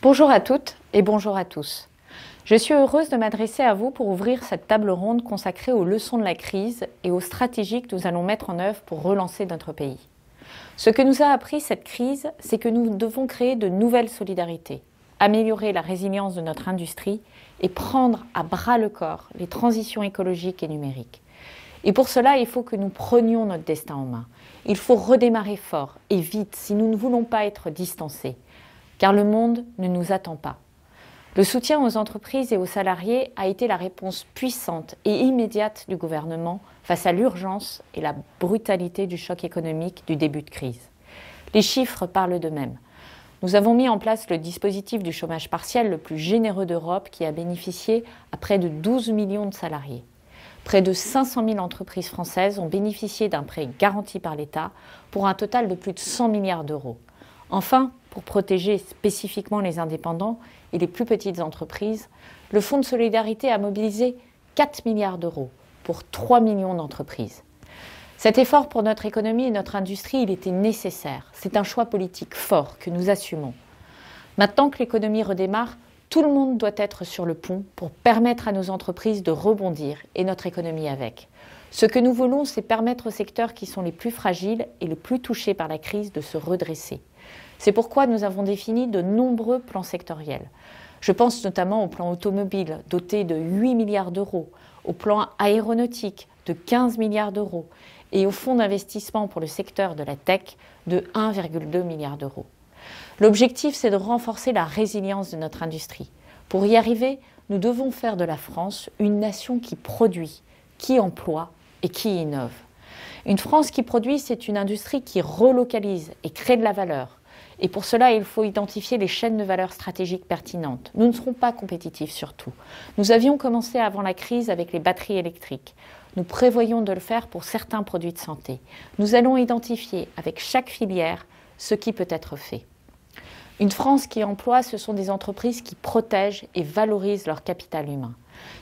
Bonjour à toutes et bonjour à tous. Je suis heureuse de m'adresser à vous pour ouvrir cette table ronde consacrée aux leçons de la crise et aux stratégies que nous allons mettre en œuvre pour relancer notre pays. Ce que nous a appris cette crise, c'est que nous devons créer de nouvelles solidarités, améliorer la résilience de notre industrie et prendre à bras le corps les transitions écologiques et numériques. Et pour cela, il faut que nous prenions notre destin en main. Il faut redémarrer fort et vite si nous ne voulons pas être distancés, car le monde ne nous attend pas. Le soutien aux entreprises et aux salariés a été la réponse puissante et immédiate du gouvernement face à l'urgence et la brutalité du choc économique du début de crise. Les chiffres parlent d'eux-mêmes. Nous avons mis en place le dispositif du chômage partiel le plus généreux d'Europe qui a bénéficié à près de 12 millions de salariés. Près de 500 000 entreprises françaises ont bénéficié d'un prêt garanti par l'État pour un total de plus de 100 milliards d'euros. Enfin, pour protéger spécifiquement les indépendants et les plus petites entreprises, le Fonds de solidarité a mobilisé 4 milliards d'euros pour 3 millions d'entreprises. Cet effort pour notre économie et notre industrie, il était nécessaire. C'est un choix politique fort que nous assumons. Maintenant que l'économie redémarre, tout le monde doit être sur le pont pour permettre à nos entreprises de rebondir et notre économie avec. Ce que nous voulons, c'est permettre aux secteurs qui sont les plus fragiles et les plus touchés par la crise de se redresser. C'est pourquoi nous avons défini de nombreux plans sectoriels. Je pense notamment au plan automobile, doté de 8 milliards d'euros, au plan aéronautique, de 15 milliards d'euros, et au fonds d'investissement pour le secteur de la tech, de 1,2 milliard d'euros. L'objectif, c'est de renforcer la résilience de notre industrie. Pour y arriver, nous devons faire de la France une nation qui produit, qui emploie et qui innove. Une France qui produit, c'est une industrie qui relocalise et crée de la valeur. Et pour cela, il faut identifier les chaînes de valeur stratégiques pertinentes. Nous ne serons pas compétitifs sur tout. Nous avions commencé avant la crise avec les batteries électriques. Nous prévoyons de le faire pour certains produits de santé. Nous allons identifier avec chaque filière ce qui peut être fait. Une France qui emploie, ce sont des entreprises qui protègent et valorisent leur capital humain.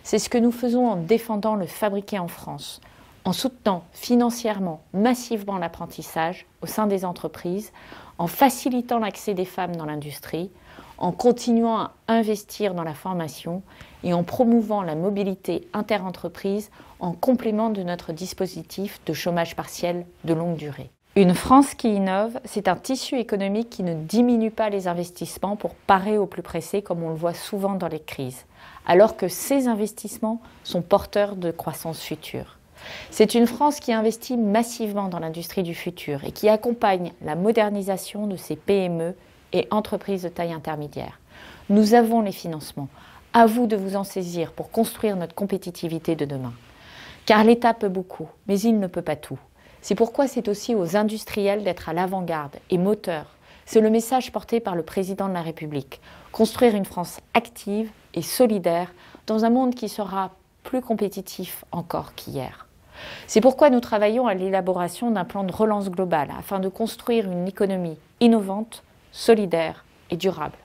C'est ce que nous faisons en défendant le fabriqué en France, en soutenant financièrement, massivement l'apprentissage au sein des entreprises, en facilitant l'accès des femmes dans l'industrie, en continuant à investir dans la formation et en promouvant la mobilité interentreprise en complément de notre dispositif de chômage partiel de longue durée. Une France qui innove, c'est un tissu économique qui ne diminue pas les investissements pour parer au plus pressé comme on le voit souvent dans les crises, alors que ces investissements sont porteurs de croissance future. C'est une France qui investit massivement dans l'industrie du futur et qui accompagne la modernisation de ses PME et entreprises de taille intermédiaire. Nous avons les financements. À vous de vous en saisir pour construire notre compétitivité de demain. Car l'État peut beaucoup, mais il ne peut pas tout. C'est pourquoi c'est aussi aux industriels d'être à l'avant-garde et moteurs. C'est le message porté par le président de la République. Construire une France active et solidaire dans un monde qui sera plus compétitif encore qu'hier. C'est pourquoi nous travaillons à l'élaboration d'un plan de relance global afin de construire une économie innovante, solidaire et durable.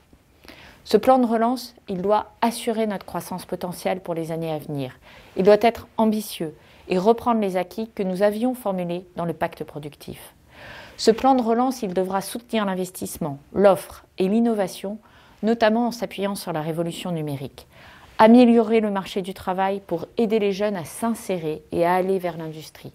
Ce plan de relance, il doit assurer notre croissance potentielle pour les années à venir. Il doit être ambitieux et reprendre les acquis que nous avions formulés dans le pacte productif. Ce plan de relance, il devra soutenir l'investissement, l'offre et l'innovation, notamment en s'appuyant sur la révolution numérique. Améliorer le marché du travail pour aider les jeunes à s'insérer et à aller vers l'industrie.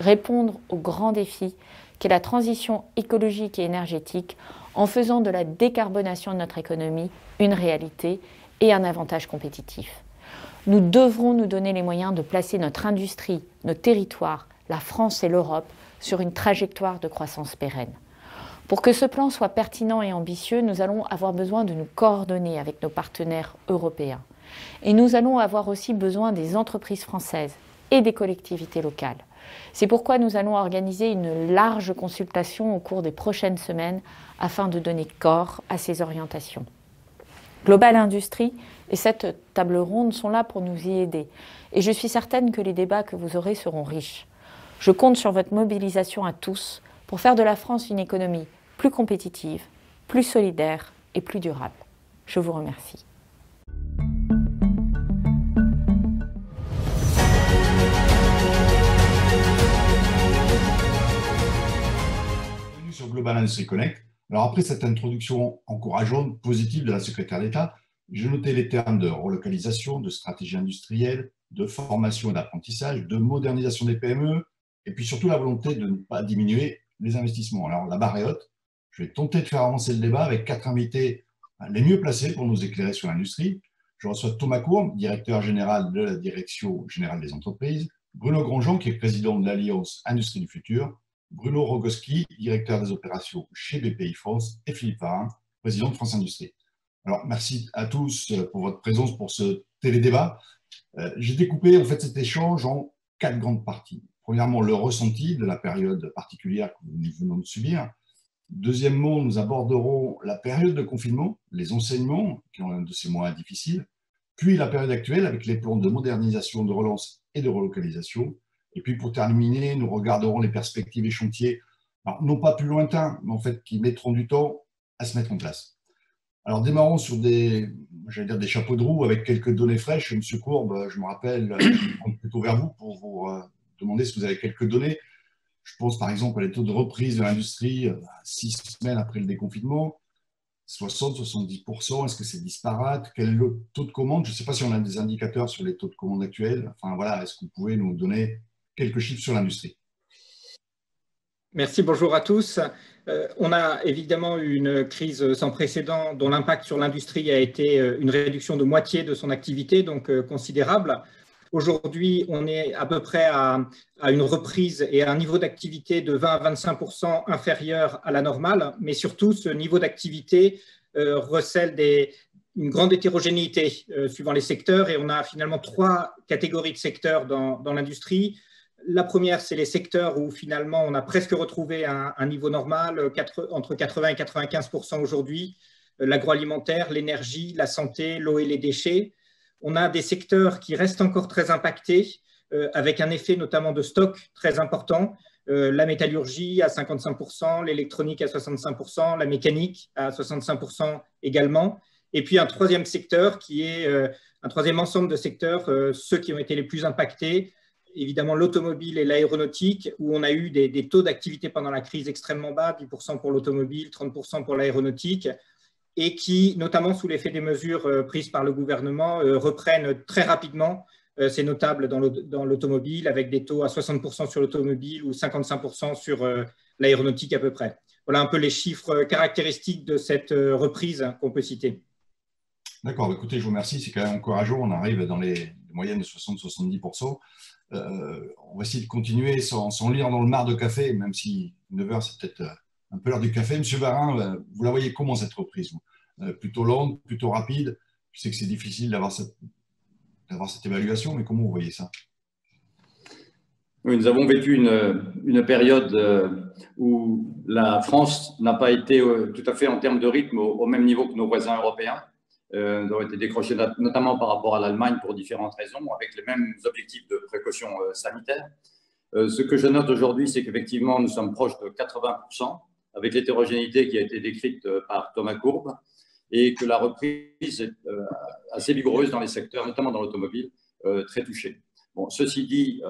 Répondre aux grands défis qu'est la transition écologique et énergétique en faisant de la décarbonation de notre économie une réalité et un avantage compétitif. Nous devrons nous donner les moyens de placer notre industrie, nos territoires, la France et l'Europe sur une trajectoire de croissance pérenne. Pour que ce plan soit pertinent et ambitieux, nous allons avoir besoin de nous coordonner avec nos partenaires européens. Et nous allons avoir aussi besoin des entreprises françaises et des collectivités locales. C'est pourquoi nous allons organiser une large consultation au cours des prochaines semaines afin de donner corps à ces orientations. Global Industrie et cette table ronde sont là pour nous y aider. Et je suis certaine que les débats que vous aurez seront riches. Je compte sur votre mobilisation à tous pour faire de la France une économie plus compétitive, plus solidaire et plus durable. Je vous remercie. Sur Global Industry Connect, Alors après cette introduction encourageante, positive de la secrétaire d'État, j'ai noté les termes de relocalisation, de stratégie industrielle, de formation et d'apprentissage, de modernisation des PME, et puis surtout la volonté de ne pas diminuer les investissements. Alors la barre est haute. Je vais tenter de faire avancer le débat avec 4 invités les mieux placés pour nous éclairer sur l'industrie. Je reçois Thomas Courbe, directeur général de la Direction générale des entreprises, Bruno Grandjean, qui est président de l'Alliance Industrie du Futur, Bruno Rogoski, directeur des opérations chez BPI France, et Philippe Varin, président de France Industrie. Alors, merci à tous pour votre présence pour ce télédébat. J'ai découpé en fait cet échange en 4 grandes parties. Premièrement, le ressenti de la période particulière que nous venons de subir. Deuxièmement, nous aborderons la période de confinement, les enseignements qui ont un de ces mois difficiles, puis la période actuelle avec les plans de modernisation, de relance et de relocalisation. Et puis pour terminer, nous regarderons les perspectives et chantiers, alors, non pas plus lointains, mais en fait qui mettront du temps à se mettre en place. Alors démarrons sur des chapeaux de roue avec quelques données fraîches. Monsieur Courbe, je me rappelle, je me tourne plutôt vers vous pour vous demander si vous avez quelques données. Je pense par exemple à les taux de reprise de l'industrie 6 semaines après le déconfinement, 60-70%. Est-ce que c'est disparate? Quel est le taux de commande? Je ne sais pas si on a des indicateurs sur les taux de commande actuels. Enfin voilà, est-ce que vous pouvez nous donner quelques chiffres sur l'industrie? Merci, bonjour à tous. On a évidemment eu une crise sans précédent dont l'impact sur l'industrie a été une réduction de moitié de son activité, donc considérable. Aujourd'hui, on est à peu près à une reprise et à un niveau d'activité de 20 à 25% inférieur à la normale, mais surtout ce niveau d'activité recèle une grande hétérogénéité suivant les secteurs, et on a finalement 3 catégories de secteurs dans l'industrie. La première, c'est les secteurs où finalement on a presque retrouvé un niveau normal, entre 80 et 95% aujourd'hui, l'agroalimentaire, l'énergie, la santé, l'eau et les déchets. On a des secteurs qui restent encore très impactés, avec un effet notamment de stock très important, la métallurgie à 55%, l'électronique à 65%, la mécanique à 65% également. Et puis un troisième secteur qui est un troisième ensemble de secteurs, ceux qui ont été les plus impactés, évidemment l'automobile et l'aéronautique, où on a eu des taux d'activité pendant la crise extrêmement bas, 10% pour l'automobile, 30% pour l'aéronautique, et qui, notamment sous l'effet des mesures prises par le gouvernement, reprennent très rapidement. C'est notable dans l'automobile, avec des taux à 60% sur l'automobile ou 55% sur l'aéronautique à peu près. Voilà un peu les chiffres caractéristiques de cette reprise qu'on peut citer. D'accord, écoutez, je vous remercie, c'est quand même encourageant, on arrive dans les moyennes de 60-70%. On va essayer de continuer sans lire dans le mar de café, même si 9 heures, c'est peut-être un peu l'heure du café. Monsieur Varin, vous la voyez comment cette reprise, vous? Plutôt lente, plutôt rapide? Je sais que c'est difficile d'avoir cette évaluation, mais comment vous voyez ça? Oui, nous avons vécu une période où la France n'a pas été tout à fait en termes de rythme au même niveau que nos voisins européens. Nous avons été décrochés notamment par rapport à l'Allemagne pour différentes raisons, avec les mêmes objectifs de précaution sanitaire. Ce que je note aujourd'hui, c'est qu'effectivement, nous sommes proches de 80%, avec l'hétérogénéité qui a été décrite par Thomas Courbe, et que la reprise est assez vigoureuse dans les secteurs, notamment dans l'automobile, très touchée. Bon, ceci dit,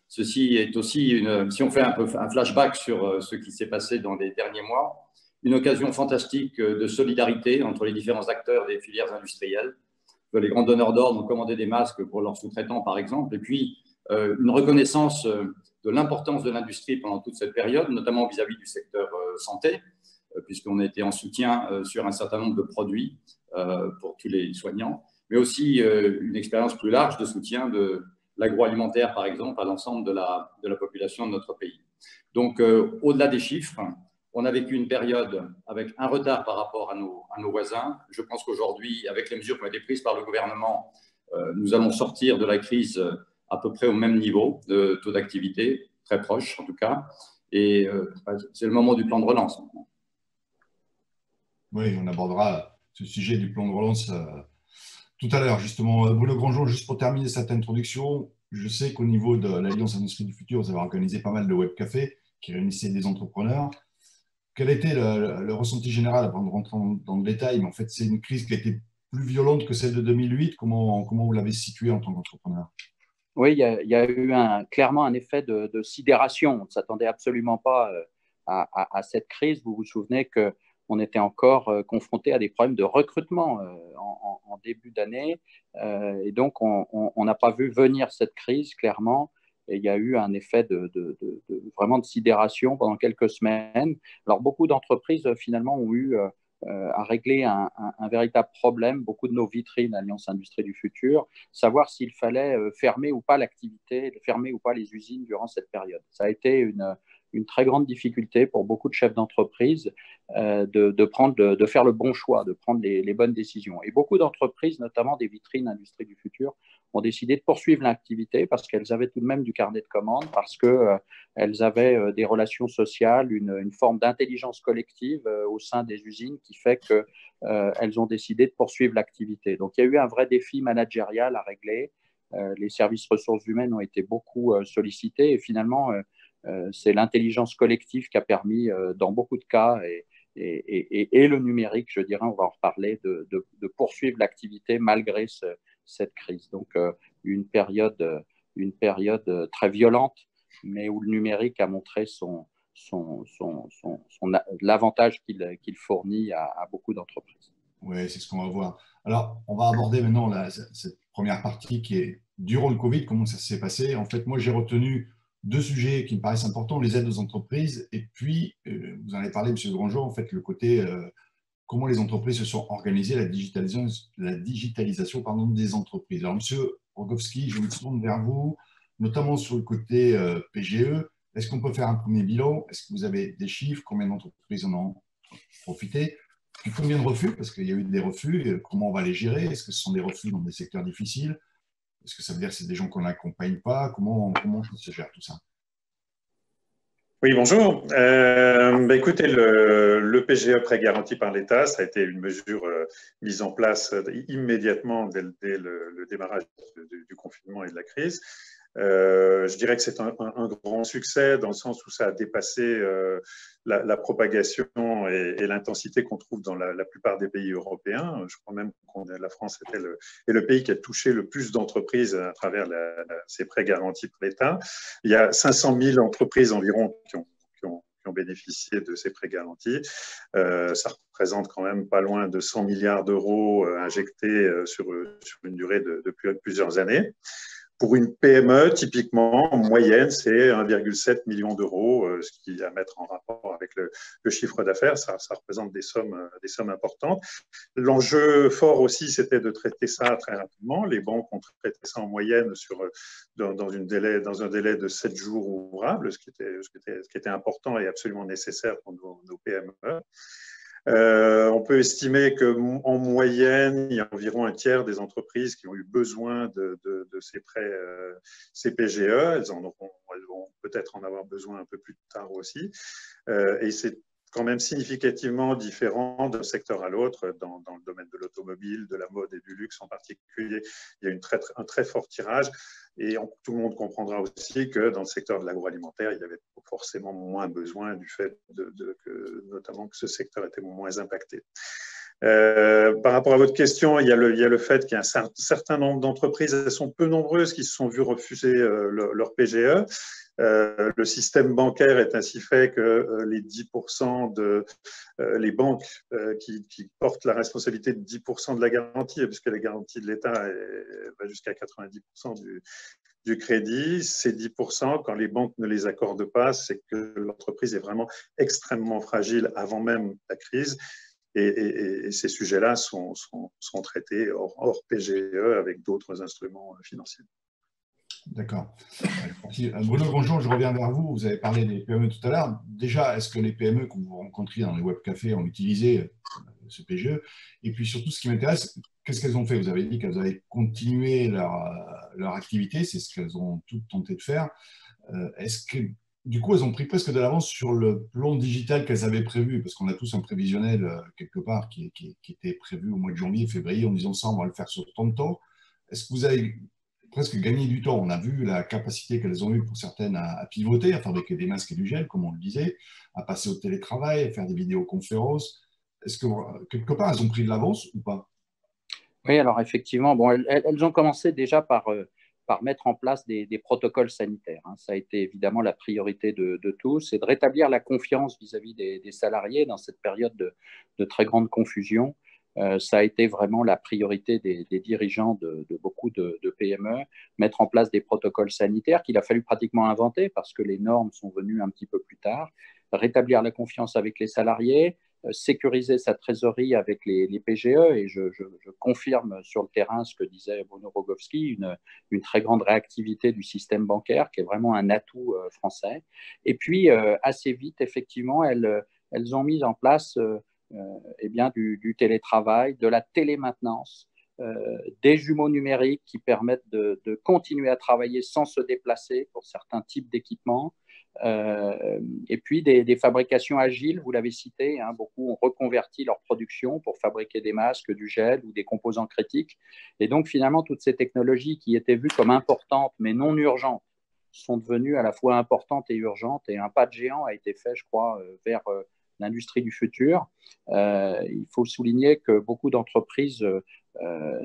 ceci est aussi, si on fait un flashback sur ce qui s'est passé dans les derniers mois, une occasion fantastique de solidarité entre les différents acteurs des filières industrielles. Les grands donneurs d'ordre ont commandé des masques pour leurs sous-traitants, par exemple, et puis une reconnaissance de l'importance de l'industrie pendant toute cette période, notamment vis-à-vis du secteur santé, puisqu'on a été en soutien sur un certain nombre de produits pour tous les soignants, mais aussi une expérience plus large de soutien de l'agroalimentaire, par exemple, à l'ensemble de la population de notre pays. Donc, au-delà des chiffres, on a vécu une période avec un retard par rapport à nos voisins. Je pense qu'aujourd'hui, avec les mesures qui ont été prises par le gouvernement, nous allons sortir de la crise à peu près au même niveau de taux d'activité, très proche en tout cas. Et c'est le moment du plan de relance. Oui, on abordera ce sujet du plan de relance tout à l'heure. Justement, Bruno Grandjean, juste pour terminer cette introduction, je sais qu'au niveau de l'Alliance Industrie du Futur, vous avez organisé pas mal de webcafés qui réunissaient des entrepreneurs. Quel était le ressenti général, avant de rentrer dans le détail? Mais en fait, c'est une crise qui a été plus violente que celle de 2008. Comment vous l'avez située en tant qu'entrepreneur? Oui, il y a eu clairement un effet de sidération. On ne s'attendait absolument pas à cette crise. Vous vous souvenez que on était encore confronté à des problèmes de recrutement en début d'année. Et donc, on n'a pas vu venir cette crise, clairement. Et il y a eu un effet vraiment de sidération pendant quelques semaines. Alors, beaucoup d'entreprises, finalement, ont eu à régler un véritable problème. Beaucoup de nos vitrines, Alliance Industrie du Futur, savoir s'il fallait fermer ou pas l'activité, fermer ou pas les usines durant cette période. Ça a été une très grande difficulté pour beaucoup de chefs d'entreprise de faire le bon choix, de prendre les bonnes décisions. Et beaucoup d'entreprises, notamment des vitrines Industrie du Futur, ont décidé de poursuivre l'activité parce qu'elles avaient tout de même du carnet de commandes, parce qu'elles avaient des relations sociales, une forme d'intelligence collective au sein des usines qui fait qu'elles ont décidé de poursuivre l'activité. Donc, il y a eu un vrai défi managérial à régler. Les services ressources humaines ont été beaucoup sollicités et finalement, c'est l'intelligence collective qui a permis, dans beaucoup de cas, et le numérique, je dirais, on va en reparler, de poursuivre l'activité malgré cette crise. Donc, une période très violente, mais où le numérique a montré l'avantage qu'il fournit à beaucoup d'entreprises. Oui, c'est ce qu'on va voir. Alors, on va aborder maintenant cette première partie qui est durant le Covid, comment ça s'est passé. En fait, moi, j'ai retenu deux sujets qui me paraissent importants, les aides aux entreprises et puis, vous en avez parlé, M. Grandjean, en fait, le côté comment les entreprises se sont organisées, la digitalisation des entreprises. Alors, M. Rogowski, je me tourne vers vous, notamment sur le côté PGE. Est-ce qu'on peut faire un premier bilan? Est-ce que vous avez des chiffres? Combien d'entreprises en ont profité? Puis combien de refus? Parce qu'il y a eu des refus. Comment on va les gérer? Est-ce que ce sont des refus dans des secteurs difficiles? Est-ce que ça veut dire que c'est des gens qu'on n'accompagne pas? Comment se gère tout ça? Oui, bonjour. Écoutez, le PGE prêt garanti par l'État, ça a été une mesure mise en place immédiatement dès le démarrage du confinement et de la crise. Je dirais que c'est un grand succès dans le sens où ça a dépassé la propagation et l'intensité qu'on trouve dans la plupart des pays européens. Je crois même que la France est le pays qui a touché le plus d'entreprises à travers ces prêts garantis par l'État. Il y a 500 000 entreprises environ qui ont bénéficié de ces prêts garantis. Ça représente quand même pas loin de 100 milliards d'euros injectés sur une durée de plusieurs années. Pour une PME, typiquement, en moyenne, c'est 1,7 million d'euros, ce qui, à mettre en rapport avec le chiffre d'affaires, ça représente des sommes importantes. L'enjeu fort aussi, c'était de traiter ça très rapidement. Les banques ont traité ça en moyenne dans un délai de 7 jours ouvrables, ce qui était important et absolument nécessaire pour nos PME. On peut estimer qu'en moyenne, il y a environ un tiers des entreprises qui ont eu besoin de ces prêts CPGE. Elles vont peut-être en avoir besoin un peu plus tard aussi. Et c'est quand même significativement différent d'un secteur à l'autre. Dans le domaine de l'automobile, de la mode et du luxe en particulier, il y a un très fort tirage. Et tout le monde comprendra aussi que dans le secteur de l'agroalimentaire, il y avait forcément moins besoin du fait notamment que ce secteur était moins impacté. Par rapport à votre question, il y a le fait qu'il y a un certain nombre d'entreprises, elles sont peu nombreuses, qui se sont vues refuser leur PGE. Le système bancaire est ainsi fait que les 10% les banques qui portent la responsabilité de 10% de la garantie, puisque la garantie de l'État va jusqu'à 90% du crédit, ces 10%, quand les banques ne les accordent pas, c'est que l'entreprise est vraiment extrêmement fragile avant même la crise. Et ces sujets-là sont traités hors PGE avec d'autres instruments financiers. D'accord. Bruno Grandjean, je reviens vers vous. Vous avez parlé des PME tout à l'heure. Déjà, est-ce que les PME que vous rencontriez dans les webcafés ont utilisé ce PGE? Et puis surtout, ce qui m'intéresse, qu'est-ce qu'elles ont fait? Vous avez dit qu'elles avaient continué leur activité, c'est ce qu'elles ont toutes tenté de faire. Est-ce que, du coup, elles ont pris presque de l'avance sur le plan digital qu'elles avaient prévu? Parce qu'on a tous un prévisionnel quelque part qui était prévu au mois de janvier, février, en disant ça, on va le faire sur tant de temps. Est-ce que vous avez presque gagné du temps? On a vu la capacité qu'elles ont eue pour certaines à pivoter, à fabriquer des masques et du gel, comme on le disait, à passer au télétravail, à faire des vidéoconférences. Est-ce que quelque part, elles ont pris de l'avance ou pas? Oui, alors effectivement, bon, elles ont commencé déjà par par mettre en place des protocoles sanitaires. Ça a été évidemment la priorité de tous, et de rétablir la confiance vis-à-vis des salariés dans cette période de très grande confusion. Ça a été vraiment la priorité des dirigeants de beaucoup de PME, mettre en place des protocoles sanitaires qu'il a fallu pratiquement inventer parce que les normes sont venues un petit peu plus tard, rétablir la confiance avec les salariés, sécuriser sa trésorerie avec les PGE, et je confirme sur le terrain ce que disait Bruno Rogowski, une très grande réactivité du système bancaire qui est vraiment un atout français. Et puis, assez vite, effectivement, elles ont mis en place eh bien, du télétravail, de la télémaintenance, des jumeaux numériques qui permettent de continuer à travailler sans se déplacer pour certains types d'équipements, et puis des fabrications agiles, vous l'avez cité, beaucoup ont reconverti leur production pour fabriquer des masques, du gel ou des composants critiques. Et donc finalement, toutes ces technologies qui étaient vues comme importantes mais non urgentes sont devenues à la fois importantes et urgentes, et un pas de géant a été fait, je crois, vers l'industrie du futur. Il faut souligner que beaucoup d'entreprises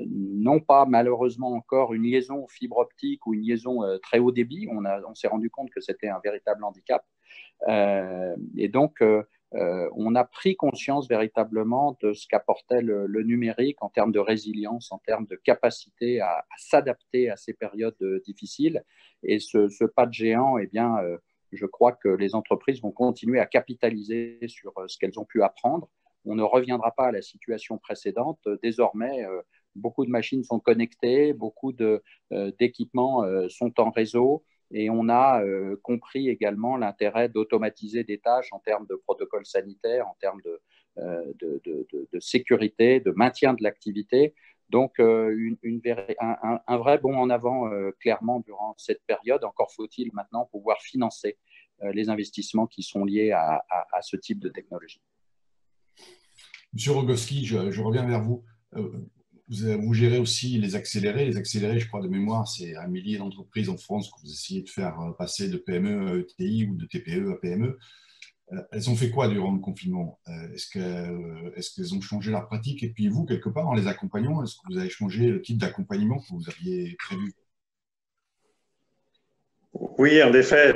n'ont pas malheureusement encore une liaison fibre optique ou une liaison très haut débit. On s'est rendu compte que c'était un véritable handicap. Et donc, on a pris conscience véritablement de ce qu'apportait le numérique en termes de résilience, en termes de capacité à s'adapter à ces périodes difficiles. Et ce pas de géant, eh bien, je crois que les entreprises vont continuer à capitaliser sur ce qu'elles ont pu apprendre. On ne reviendra pas à la situation précédente. Désormais, beaucoup de machines sont connectées, beaucoup d'équipements sont en réseau, et on a compris également l'intérêt d'automatiser des tâches en termes de protocoles sanitaires, en termes de sécurité, de maintien de l'activité. Donc, un vrai bond en avant, clairement, durant cette période. Encore faut-il maintenant pouvoir financer les investissements qui sont liés à ce type de technologie. Monsieur Rogowski, je reviens vers vous. Vous gérez aussi les accélérés. Les accélérés, je crois de mémoire, c'est 1 millier d'entreprises en France que vous essayez de faire passer de PME à ETI ou de TPE à PME. Elles ont fait quoi durant le confinement? Est-ce qu'elles ont changé leur pratique? Et puis vous, quelque part, en les accompagnant, est-ce que vous avez changé le type d'accompagnement que vous aviez prévu? Oui, en effet,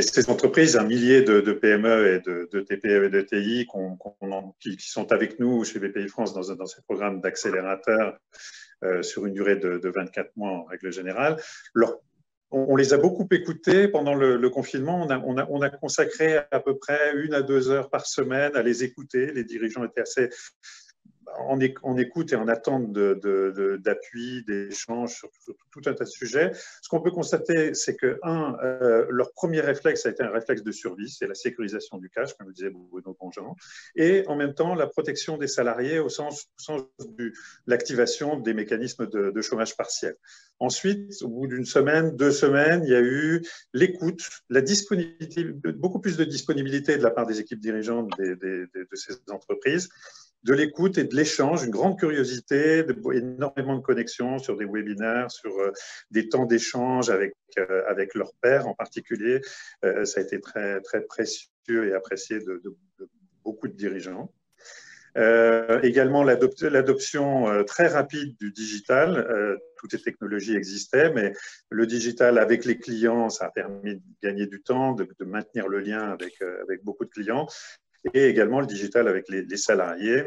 ces entreprises, 1 millier de PME et de TPE et de TI qui sont avec nous chez BPI France dans ces programmes d'accélérateurs sur une durée de 24 mois en règle générale, on les a beaucoup écoutés pendant le confinement. On a consacré à peu près 1 à 2 heures par semaine à les écouter. Les dirigeants étaient assez en écoute et en attente d'appui, d'échanges sur tout un tas de sujets. Ce qu'on peut constater, c'est que, leur premier réflexe a été un réflexe de survie, c'est la sécurisation du cash, comme le disait Bruno Grandjean, et en même temps la protection des salariés au sens de l'activation des mécanismes de chômage partiel. Ensuite, au bout d'1 semaine, 2 semaines, il y a eu l'écoute, la disponibilité, beaucoup plus de disponibilité de la part des équipes dirigeantes de ces entreprises, de l'écoute et de l'échange, une grande curiosité, énormément de connexions sur des webinaires, sur des temps d'échange avec leurs pairs en particulier. Ça a été très, très précieux et apprécié de beaucoup de dirigeants. Également l'adoption très rapide du digital. Toutes les technologies existaient, mais le digital avec les clients, ça a permis de gagner du temps, de maintenir le lien avec beaucoup de clients. Et également le digital avec les salariés.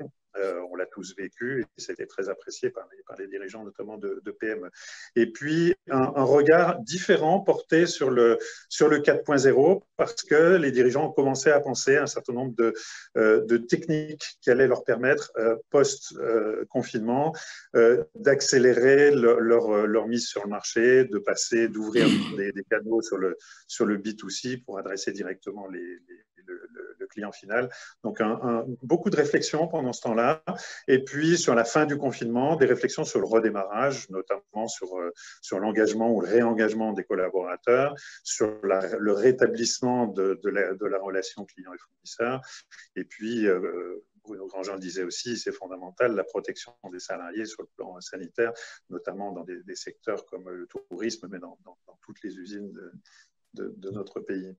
On l'a tous vécu et c'était très apprécié par les dirigeants, notamment de PME. Et puis, un regard différent porté sur le 4.0 parce que les dirigeants ont commencé à penser à un certain nombre de techniques qui allaient leur permettre, post-confinement, d'accélérer leur mise sur le marché, d'ouvrir des canaux sur le B2C pour adresser directement le client final. Donc, beaucoup de réflexions pendant ce temps-là. Et puis, sur la fin du confinement, des réflexions sur le redémarrage, notamment sur l'engagement ou le réengagement des collaborateurs, sur le rétablissement de la relation client et fournisseur. Et puis, Bruno Grandjean le disait aussi, c'est fondamental, la protection des salariés sur le plan sanitaire, notamment dans des secteurs comme le tourisme, mais dans toutes les usines de notre pays.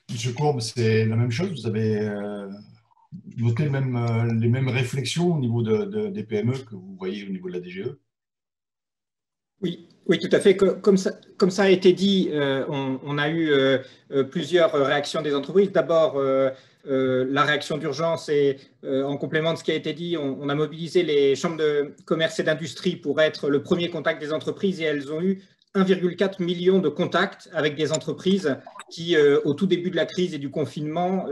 Monsieur Courbe, c'est la même chose. Vous avez noté les mêmes réflexions au niveau des PME que vous voyez au niveau de la DGE? Oui, Oui, tout à fait. Comme ça a été dit, on a eu plusieurs réactions des entreprises. D'abord, la réaction d'urgence et en complément de ce qui a été dit, on a mobilisé les chambres de commerce et d'industrie pour être le premier contact des entreprises et elles ont eu 1,4 million de contacts avec des entreprises qui, au tout début de la crise et du confinement,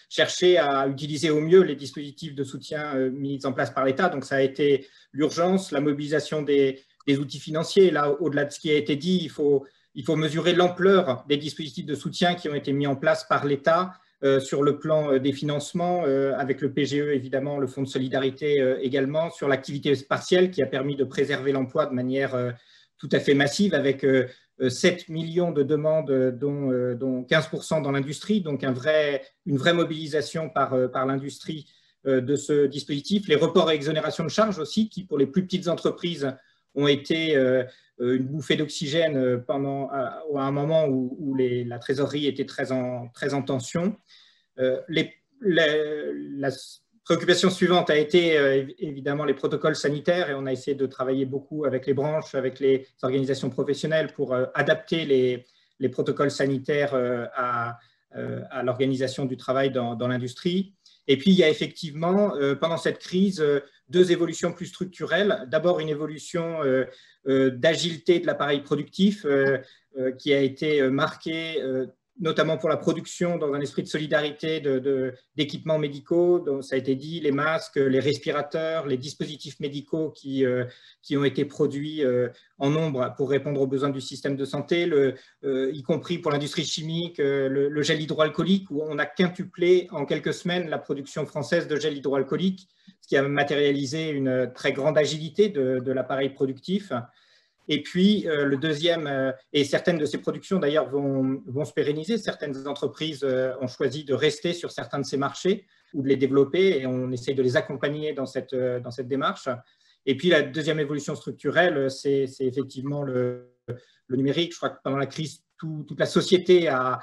cherchaient à utiliser au mieux les dispositifs de soutien mis en place par l'État. Donc, ça a été l'urgence, la mobilisation des outils financiers. Là, au-delà de ce qui a été dit, il faut mesurer l'ampleur des dispositifs de soutien qui ont été mis en place par l'État sur le plan des financements, avec le PGE évidemment, le Fonds de solidarité également, sur l'activité partielle qui a permis de préserver l'emploi de manière tout à fait massive avec 7 millions de demandes, dont 15% dans l'industrie, donc une vraie mobilisation par l'industrie de ce dispositif. Les reports et exonérations de charges aussi, qui pour les plus petites entreprises ont été une bouffée d'oxygène à un moment où la trésorerie était très en tension. La préoccupation suivante a été évidemment les protocoles sanitaires et on a essayé de travailler beaucoup avec les branches, avec les organisations professionnelles pour adapter les protocoles sanitaires à l'organisation du travail dans l'industrie. Et puis, il y a effectivement, pendant cette crise, deux évolutions plus structurelles. D'abord, une évolution d'agilité de l'appareil productif qui a été marquée notamment pour la production dans un esprit de solidarité d'équipements médicaux, dont ça a été dit, les masques, les respirateurs, les dispositifs médicaux qui ont été produits en nombre pour répondre aux besoins du système de santé, y compris pour l'industrie chimique, le gel hydroalcoolique, où on a quintuplé en quelques semaines la production française de gel hydroalcoolique, ce qui a matérialisé une très grande agilité de l'appareil productif. Et puis, le deuxième, et certaines de ces productions d'ailleurs vont se pérenniser, certaines entreprises ont choisi de rester sur certains de ces marchés ou de les développer et on essaye de les accompagner dans cette démarche. Et puis, la deuxième évolution structurelle, c'est effectivement le numérique. Je crois que pendant la crise, toute la société a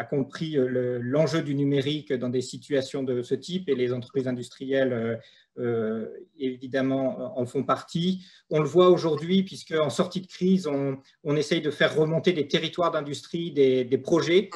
compris l'enjeu du numérique dans des situations de ce type et les entreprises industrielles évidemment en font partie. On le voit aujourd'hui puisque en sortie de crise, on essaye de faire remonter des territoires d'industrie, des projets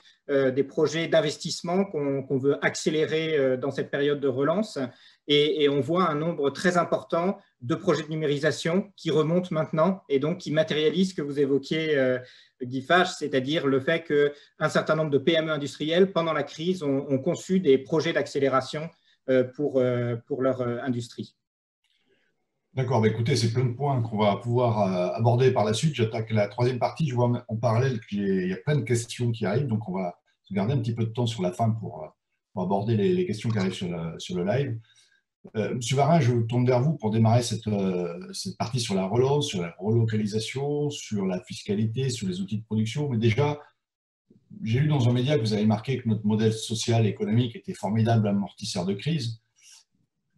d'investissement qu'on veut accélérer dans cette période de relance. Et on voit un nombre très important de projets de numérisation qui remontent maintenant et donc qui matérialisent ce que vous évoquiez, Guy Fach, c'est-à-dire le fait qu'un certain nombre de PME industrielles, pendant la crise, ont conçu des projets d'accélération pour leur industrie. D'accord, bah écoutez, c'est plein de points qu'on va pouvoir aborder par la suite. J'attaque la troisième partie. Je vois en parallèle qu'il y a plein de questions qui arrivent, donc on va se garder un petit peu de temps sur la fin pour aborder les questions qui arrivent sur le live. Monsieur Varin, je tourne vers vous pour démarrer cette partie sur la relance, sur la relocalisation, sur la fiscalité, sur les outils de production. Mais déjà, j'ai lu dans un média que vous avez marqué que notre modèle social et économique était formidable amortisseur de crise.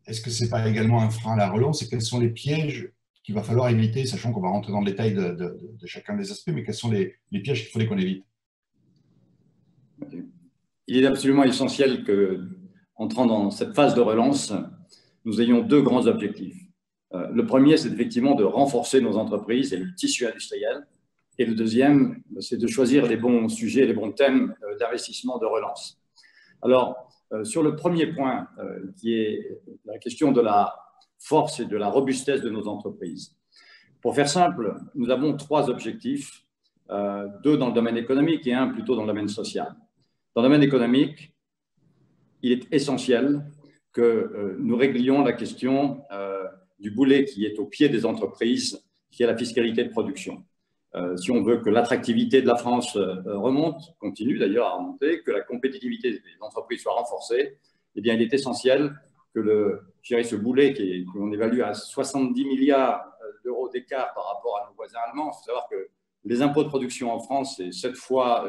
Est-ce que ce n'est pas également un frein à la relance et quels sont les pièges qu'il va falloir éviter, sachant qu'on va rentrer dans le détail de chacun des aspects, mais quels sont les pièges qu'il faut qu'on évite? Il est absolument essentiel qu'entrant dans cette phase de relance, nous ayons deux grands objectifs. Le premier, c'est effectivement de renforcer nos entreprises et le tissu industriel. Et le deuxième, c'est de choisir les bons sujets, les bons thèmes d'investissement, de relance. Alors, sur le premier point, qui est la question de la force et de la robustesse de nos entreprises. Pour faire simple, nous avons trois objectifs, deux dans le domaine économique et un plutôt dans le domaine social. Dans le domaine économique, il est essentiel que nous réglions la question du boulet qui est au pied des entreprises, qui est la fiscalité de production. Si on veut que l'attractivité de la France remonte, continue d'ailleurs à remonter, que la compétitivité des entreprises soit renforcée, eh bien, il est essentiel que ce boulet qu'on évalue à 70 milliards d'euros d'écart par rapport à nos voisins allemands. Il faut savoir que les impôts de production en France, c'est 7 fois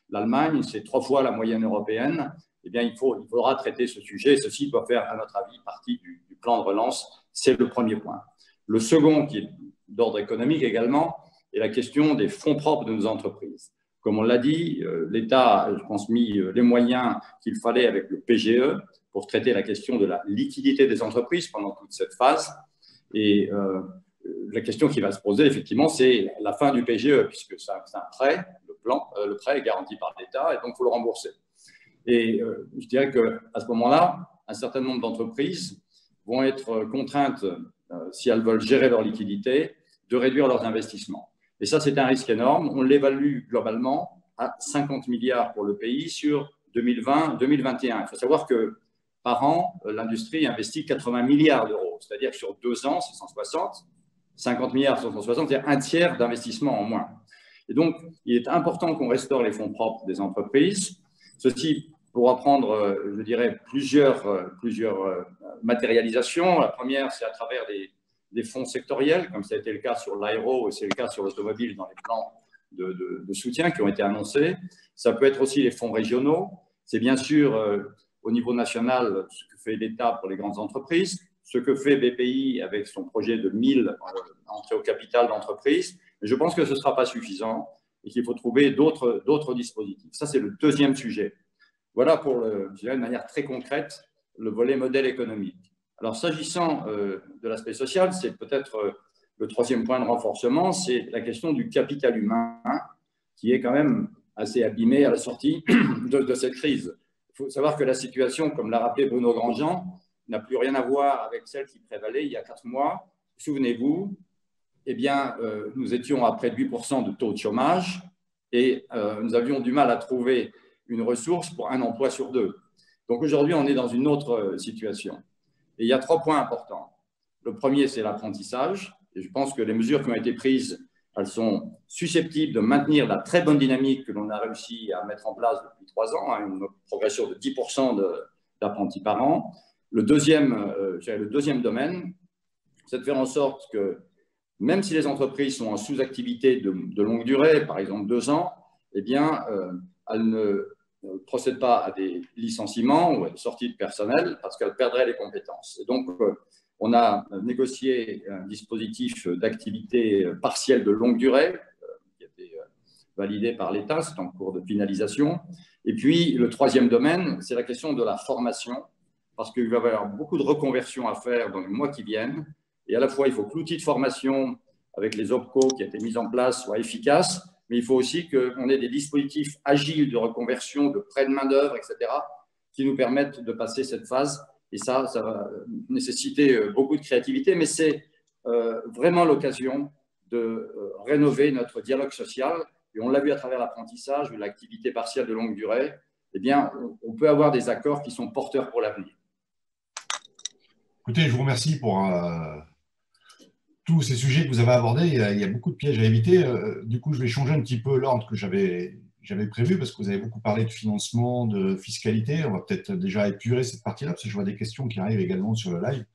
l'Allemagne, c'est 3 fois la moyenne européenne. Eh bien, il faudra traiter ce sujet. Ceci doit faire, à notre avis, partie du plan de relance. C'est le premier point. Le second, qui est d'ordre économique également, est la question des fonds propres de nos entreprises. Comme on l'a dit, l'État a, je pense, mis les moyens qu'il fallait avec le PGE pour traiter la question de la liquidité des entreprises pendant toute cette phase. Et la question qui va se poser, effectivement, c'est la fin du PGE, puisque c'est un prêt, le prêt est garanti par l'État, et donc il faut le rembourser. Et je dirais qu'à ce moment-là, un certain nombre d'entreprises vont être contraintes, si elles veulent gérer leur liquidité, de réduire leurs investissements. Et ça, c'est un risque énorme. On l'évalue globalement à 50 milliards pour le pays sur 2020-2021. Il faut savoir que par an, l'industrie investit 80 milliards d'euros, c'est-à-dire que sur 2 ans, c'est 160, 50 milliards sur 160, c'est un tiers d'investissement en moins. Et donc, il est important qu'on restaure les fonds propres des entreprises. Ceci pourra prendre, je dirais, plusieurs matérialisations. La première, c'est à travers des fonds sectoriels, comme ça a été le cas sur l'aéro et c'est le cas sur l'automobile dans les plans de soutien qui ont été annoncés. Ça peut être aussi les fonds régionaux. C'est bien sûr au niveau national ce que fait l'État pour les grandes entreprises, ce que fait BPI avec son projet de 1000 entrées au capital d'entreprise. Mais je pense que ce ne sera pas suffisant et qu'il faut trouver d'autres dispositifs. Ça, c'est le deuxième sujet. Voilà pour, je dirais de manière très concrète, le volet modèle économique. Alors, s'agissant de l'aspect social, c'est peut-être le troisième point de renforcement, c'est la question du capital humain qui est quand même assez abîmé à la sortie de cette crise. Il faut savoir que la situation, comme l'a rappelé Bruno Grandjean, n'a plus rien à voir avec celle qui prévalait il y a 4 mois. Souvenez-vous, eh bien, nous étions à près de 8% de taux de chômage et nous avions du mal à trouver une ressource pour un emploi sur 2. Donc aujourd'hui, on est dans une autre situation. Et il y a 3 points importants. Le premier, c'est l'apprentissage. Et je pense que les mesures qui ont été prises, elles sont susceptibles de maintenir la très bonne dynamique que l'on a réussi à mettre en place depuis 3 ans, hein, une progression de 10% d'apprentis par an. Le deuxième domaine, c'est de faire en sorte que, même si les entreprises sont en sous-activité de longue durée, par exemple 2 ans, eh bien, elles ne procèdent pas à des licenciements ou à des sorties de personnel parce qu'elles perdraient les compétences. Et donc, on a négocié un dispositif d'activité partielle de longue durée qui a été validé par l'État, c'est en cours de finalisation. Et puis, le troisième domaine, c'est la question de la formation, parce qu'il va y avoir beaucoup de reconversions à faire dans les mois qui viennent. Et à la fois, il faut que l'outil de formation avec les OPCO qui a été mis en place soit efficace, mais il faut aussi qu'on ait des dispositifs agiles de reconversion, de prêt de main-d'œuvre, etc., qui nous permettent de passer cette phase. Et ça va nécessiter beaucoup de créativité, mais c'est vraiment l'occasion de rénover notre dialogue social. Et on l'a vu à travers l'apprentissage, l'activité partielle de longue durée. Eh bien, on peut avoir des accords qui sont porteurs pour l'avenir. Écoutez, je vous remercie pour tous ces sujets que vous avez abordés. Il y a beaucoup de pièges à éviter. Du coup, je vais changer un petit peu l'ordre que j'avais prévu parce que vous avez beaucoup parlé de financement, de fiscalité. On va peut-être déjà épurer cette partie-là parce que je vois des questions qui arrivent également sur le live.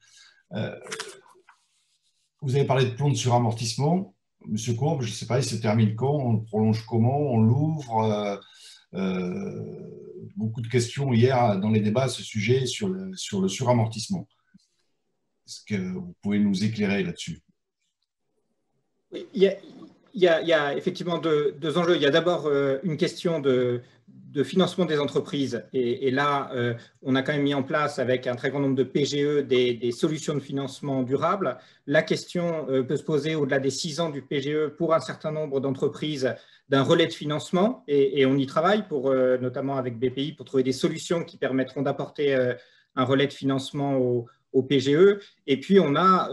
Vous avez parlé de plan de suramortissement. Monsieur Courbe, je ne sais pas, il se termine quand? On le prolonge comment? On l'ouvre? Beaucoup de questions hier dans les débats à ce sujet sur le suramortissement. Est-ce que vous pouvez nous éclairer là-dessus? Oui, il y a effectivement deux enjeux. Il y a d'abord une question de financement des entreprises. Et là, on a quand même mis en place avec un très grand nombre de PGE des solutions de financement durables. La question peut se poser au-delà des 6 ans du PGE pour un certain nombre d'entreprises d'un relais de financement. Et on y travaille, notamment avec BPI, pour trouver des solutions qui permettront d'apporter un relais de financement au PGE. Et puis, on a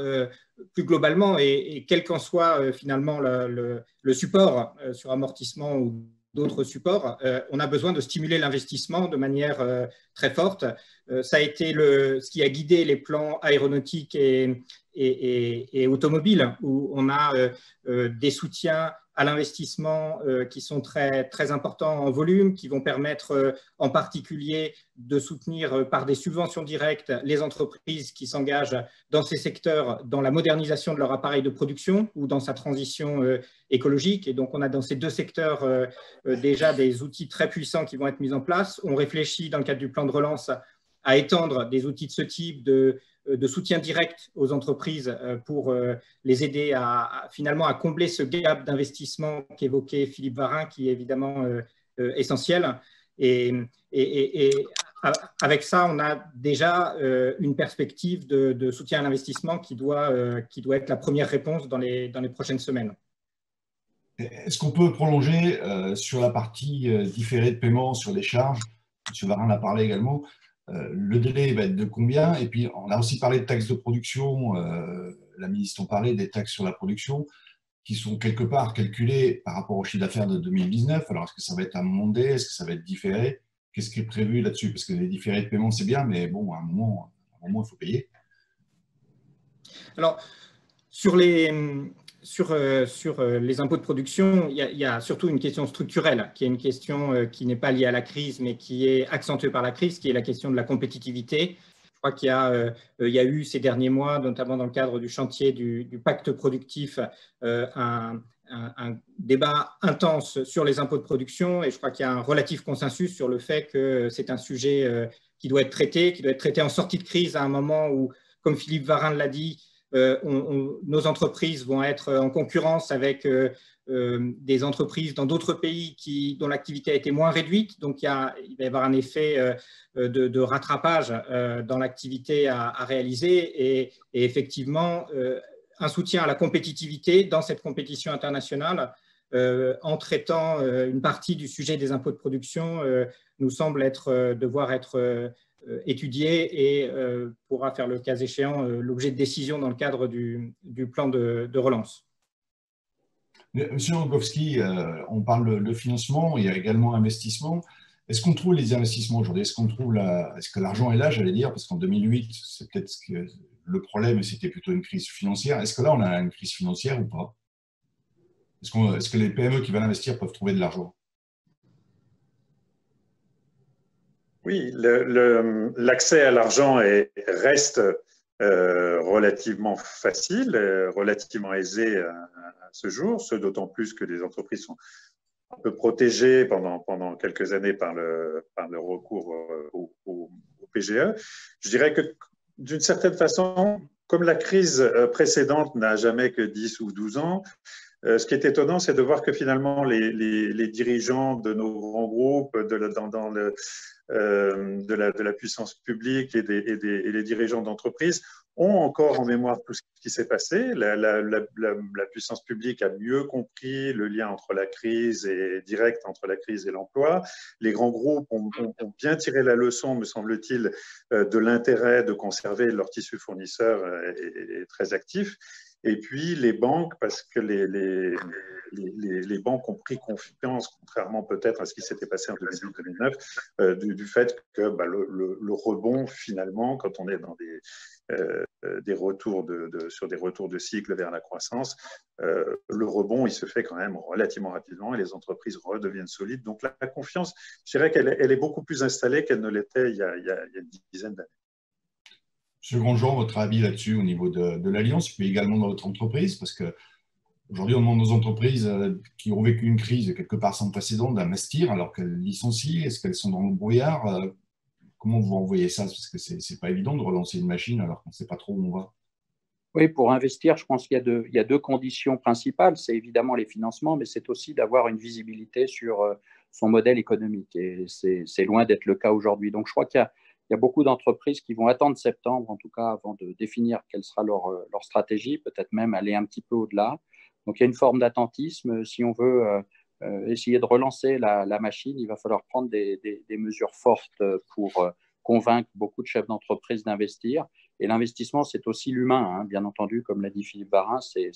plus globalement, et quel qu'en soit finalement le support sur amortissement ou d'autres supports, on a besoin de stimuler l'investissement de manière très forte. Ça a été ce qui a guidé les plans aéronautiques et automobiles, où on a des soutiens à l'investissement qui sont très, très importants en volume, qui vont permettre en particulier de soutenir par des subventions directes les entreprises qui s'engagent dans ces secteurs, dans la modernisation de leur appareil de production ou dans sa transition écologique. Et donc, on a dans ces 2 secteurs déjà des outils très puissants qui vont être mis en place. On réfléchit dans le cadre du plan de relance à étendre des outils de ce type de soutien direct aux entreprises pour les aider finalement à combler ce gap d'investissement qu'évoquait Philippe Varin, qui est évidemment essentiel. Et avec ça, on a déjà une perspective de soutien à l'investissement qui doit être la première réponse dans les prochaines semaines. Est-ce qu'on peut prolonger sur la partie différée de paiement sur les charges? M. Varin en a parlé également. Le délai va être de combien? Et puis, on a aussi parlé de taxes de production. La ministre en parlait des taxes sur la production qui sont quelque part calculées par rapport au chiffre d'affaires de 2019. Alors, est-ce que ça va être amendé? Est-ce que ça va être différé? Qu'est-ce qui est prévu là-dessus? Parce que les différés de paiement, c'est bien, mais bon, à un moment, il faut payer. Alors, sur les impôts de production, il y a surtout une question structurelle, qui est une question qui n'est pas liée à la crise, mais qui est accentuée par la crise, qui est la question de la compétitivité. Je crois qu'il y a eu ces derniers mois, notamment dans le cadre du chantier du pacte productif, un débat intense sur les impôts de production, et je crois qu'il y a un relatif consensus sur le fait que c'est un sujet qui doit être traité en sortie de crise à un moment où, comme Philippe Varin l'a dit, nos entreprises vont être en concurrence avec des entreprises dans d'autres pays dont l'activité a été moins réduite. Donc, il va y avoir un effet de rattrapage dans l'activité à réaliser. Et effectivement, un soutien à la compétitivité dans cette compétition internationale en traitant une partie du sujet des impôts de production nous semble devoir être étudié et pourra faire, le cas échéant, l'objet de décisions dans le cadre du plan de relance. Monsieur Rogowski, on parle de financement, il y a également investissement. Est-ce qu'on trouve les investissements aujourd'hui? Est-ce que l'argent est là, j'allais dire, parce qu'en 2008, c'est peut-être le problème, c'était plutôt une crise financière. Est-ce que là, on a une crise financière ou pas? Est-ce que les PME qui veulent investir peuvent trouver de l'argent? Oui, l'accès à l'argent reste relativement facile, relativement aisé à ce jour, ce d'autant plus que les entreprises sont un peu protégées pendant quelques années par le recours au PGE. Je dirais que d'une certaine façon, comme la crise précédente n'a jamais que 10 ou 12 ans, ce qui est étonnant, c'est de voir que finalement les dirigeants de nos grands groupes, de la puissance publique et les dirigeants d'entreprise ont encore en mémoire tout ce qui s'est passé. La puissance publique a mieux compris le lien entre la crise direct entre la crise et l'emploi. Les grands groupes ont bien tiré la leçon, me semble-t-il, de l'intérêt de conserver leur tissu fournisseur est très actif. Et puis les banques, parce que les banques ont pris confiance, contrairement peut-être à ce qui s'était passé en 2008-2009, du fait que le rebond, finalement, quand on est dans des retours sur des retours de cycle vers la croissance, le rebond, il se fait quand même relativement rapidement et les entreprises redeviennent solides. Donc la confiance, je dirais qu'elle est beaucoup plus installée qu'elle ne l'était il y a une dizaine d'années. Monsieur Grandjean, votre avis là-dessus au niveau de l'Alliance, puis également dans votre entreprise, parce qu'aujourd'hui, on demande aux entreprises qui ont vécu une crise quelque part sans précédent d'investir alors qu'elles licencient. Est-ce qu'elles sont dans le brouillard? Comment vous envoyez ça? Parce que ce n'est pas évident de relancer une machine alors qu'on ne sait pas trop où on va. Oui, pour investir, je pense qu'il y a deux conditions principales. C'est évidemment les financements, mais c'est aussi d'avoir une visibilité sur son modèle économique. Et c'est loin d'être le cas aujourd'hui. Donc, je crois qu'il y a beaucoup d'entreprises qui vont attendre septembre, en tout cas, avant de définir quelle sera leur stratégie, peut-être même aller un petit peu au-delà. Donc, il y a une forme d'attentisme. Si on veut essayer de relancer la machine, il va falloir prendre des mesures fortes pour convaincre beaucoup de chefs d'entreprise d'investir. Et l'investissement, c'est aussi l'humain, hein, bien entendu, comme l'a dit Philippe Varin, c'est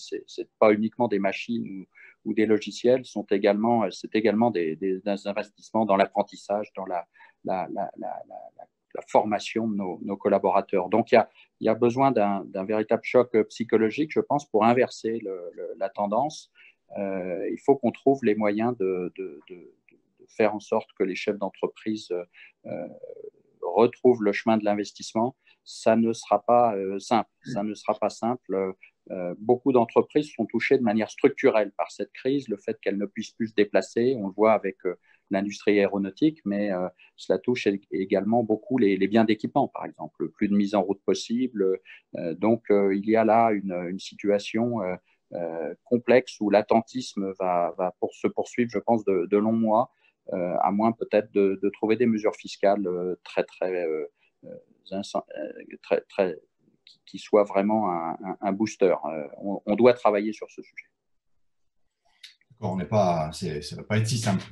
pas uniquement des machines ou des logiciels, c'est également des investissements dans l'apprentissage, dans la formation de nos collaborateurs. Donc, il y a besoin d'un véritable choc psychologique, je pense, pour inverser la tendance. Il faut qu'on trouve les moyens de faire en sorte que les chefs d'entreprise retrouvent le chemin de l'investissement. Ça ne sera pas simple. Ça ne sera pas simple. Beaucoup d'entreprises sont touchées de manière structurelle par cette crise, le fait qu'elles ne puissent plus se déplacer. On le voit avec l'industrie aéronautique, mais cela touche également beaucoup les biens d'équipement, par exemple. Plus de mise en route possible. Donc, il y a là une situation complexe où l'attentisme va se poursuivre, je pense, de longs mois. à moins peut-être de trouver des mesures fiscales qui soient vraiment un booster. On doit travailler sur ce sujet. On n'est pas, ça ne va pas être si simple.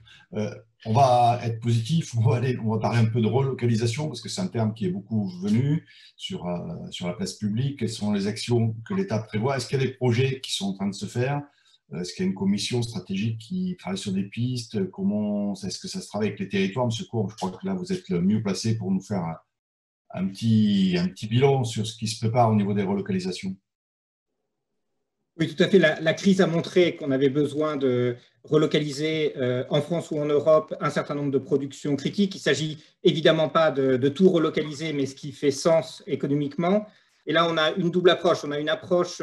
On va être positif, on va parler un peu de relocalisation parce que c'est un terme qui est beaucoup venu sur la place publique. Quelles sont les actions que l'État prévoit? Est-ce qu'il y a des projets qui sont en train de se faire? Est-ce qu'il y a une commission stratégique qui travaille sur des pistes? Est-ce que ça se travaille avec les territoires? Monsieur Cour, je crois que là, vous êtes le mieux placé pour nous faire un petit bilan sur ce qui se prépare au niveau des relocalisations. Oui, tout à fait. La crise a montré qu'on avait besoin de relocaliser en France ou en Europe un certain nombre de productions critiques. Il ne s'agit évidemment pas de tout relocaliser, mais ce qui fait sens économiquement. Et là, on a une double approche. On a une approche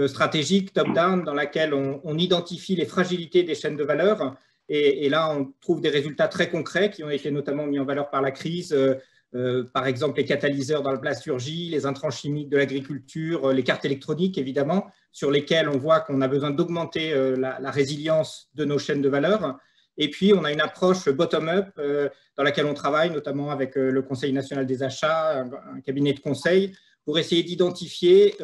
stratégique, top-down, dans laquelle on identifie les fragilités des chaînes de valeur. Et là, on trouve des résultats très concrets qui ont été notamment mis en valeur par la crise. Par exemple, les catalyseurs dans la plasturgie, les intrants chimiques de l'agriculture, les cartes électroniques, évidemment, sur lesquelles on voit qu'on a besoin d'augmenter la résilience de nos chaînes de valeur. Et puis, on a une approche bottom-up dans laquelle on travaille, notamment avec le Conseil national des achats, un cabinet de conseil, pour essayer d'identifier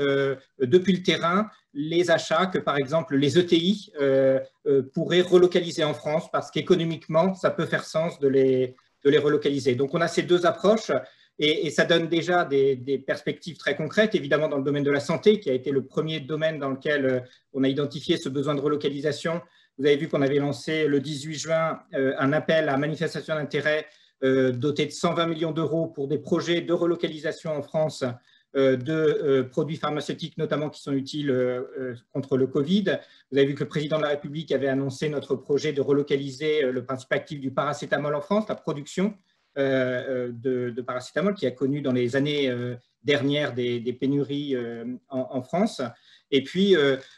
depuis le terrain les achats que, par exemple, les ETI pourraient relocaliser en France parce qu'économiquement, ça peut faire sens de les relocaliser. Donc, on a ces deux approches et ça donne déjà des perspectives très concrètes, évidemment dans le domaine de la santé, qui a été le premier domaine dans lequel on a identifié ce besoin de relocalisation. Vous avez vu qu'on avait lancé le 18 juin un appel à manifestation d'intérêt doté de 120 millions d'euros pour des projets de relocalisation en France de produits pharmaceutiques, notamment qui sont utiles contre le Covid. Vous avez vu que le président de la République avait annoncé notre projet de relocaliser le principe actif du paracétamol en France, la production de paracétamol qui a connu dans les années dernières des pénuries en France. Et puis,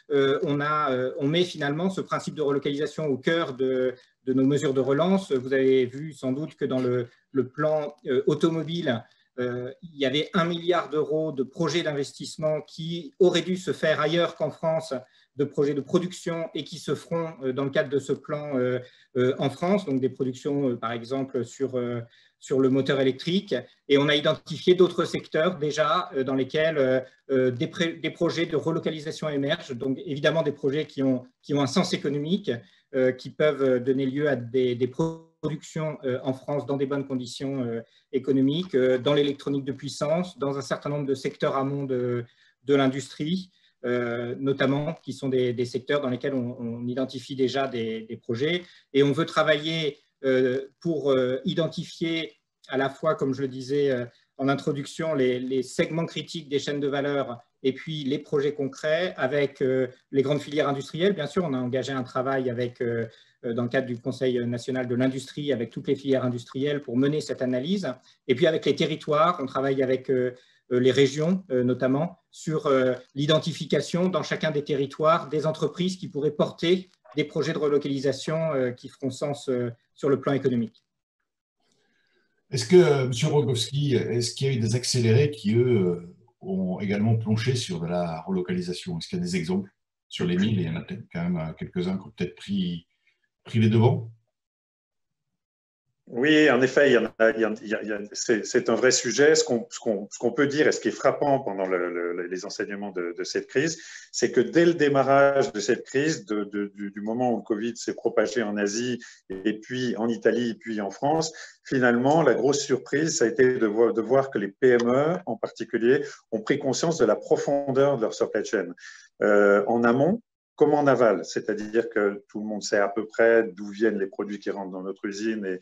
on met finalement ce principe de relocalisation au cœur de nos mesures de relance. Vous avez vu sans doute que dans le plan automobile, il y avait 1 milliard d'euros de projets d'investissement qui auraient dû se faire ailleurs qu'en France, de projets de production et qui se feront dans le cadre de ce plan en France, donc des productions par exemple sur le moteur électrique. Et on a identifié d'autres secteurs déjà dans lesquels des projets de relocalisation émergent, donc évidemment des projets qui ont un sens économique, qui peuvent donner lieu à des productions en France dans des bonnes conditions économiques, dans l'électronique de puissance, dans un certain nombre de secteurs amont de l'industrie, notamment, qui sont des secteurs dans lesquels on identifie déjà des projets. Et on veut travailler pour identifier à la fois, comme je le disais en introduction, les segments critiques des chaînes de valeur et puis les projets concrets avec les grandes filières industrielles. Bien sûr, on a engagé un travail dans le cadre du Conseil national de l'industrie avec toutes les filières industrielles pour mener cette analyse. Et puis avec les territoires, on travaille avec les régions notamment sur l'identification dans chacun des territoires des entreprises qui pourraient porter des projets de relocalisation qui feront sens sur le plan économique. Est-ce que, M. Rogowski, est-ce qu'il y a eu des accélérés qui, eux, ont également plongé sur de la relocalisation? Est-ce qu'il y a des exemples sur les 1000? Il y en a peut-être quand même quelques-uns qui ont peut-être pris les devants? Oui, en effet, c'est un vrai sujet. Ce qu'on peut dire et ce qui est frappant pendant les enseignements de cette crise, c'est que dès le démarrage de cette crise, du moment où le Covid s'est propagé en Asie et puis en Italie, puis en France, finalement, la grosse surprise, ça a été de voir que les PME, en particulier, ont pris conscience de la profondeur de leur supply chain. En amont, comme en aval, c'est-à-dire que tout le monde sait à peu près d'où viennent les produits qui rentrent dans notre usine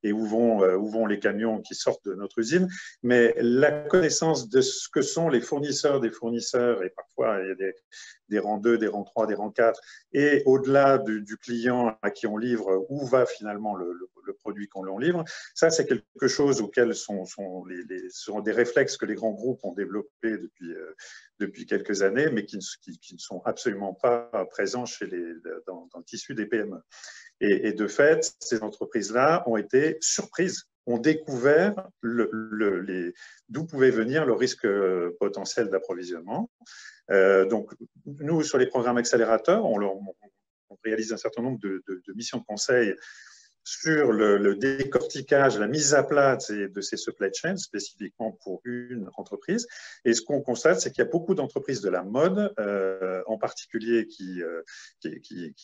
et où vont les camions qui sortent de notre usine, mais la connaissance de ce que sont les fournisseurs des fournisseurs, et parfois il y a des rangs 2, des rangs 3, des rangs 4, et au-delà du client à qui on livre, où va finalement le produit qu'on lui livre, ça c'est quelque chose auquel sont des réflexes que les grands groupes ont développés depuis quelques années, mais qui ne sont absolument pas présents dans le tissu des PME. Et de fait, ces entreprises-là ont été surprises, ont découvert d'où pouvait venir le risque potentiel d'approvisionnement. Donc, nous, sur les programmes accélérateurs, on réalise un certain nombre de missions de conseil sur le décortiquage, la mise à plat de ces supply chains, spécifiquement pour une entreprise. Et ce qu'on constate, c'est qu'il y a beaucoup d'entreprises de la mode, en particulier, qui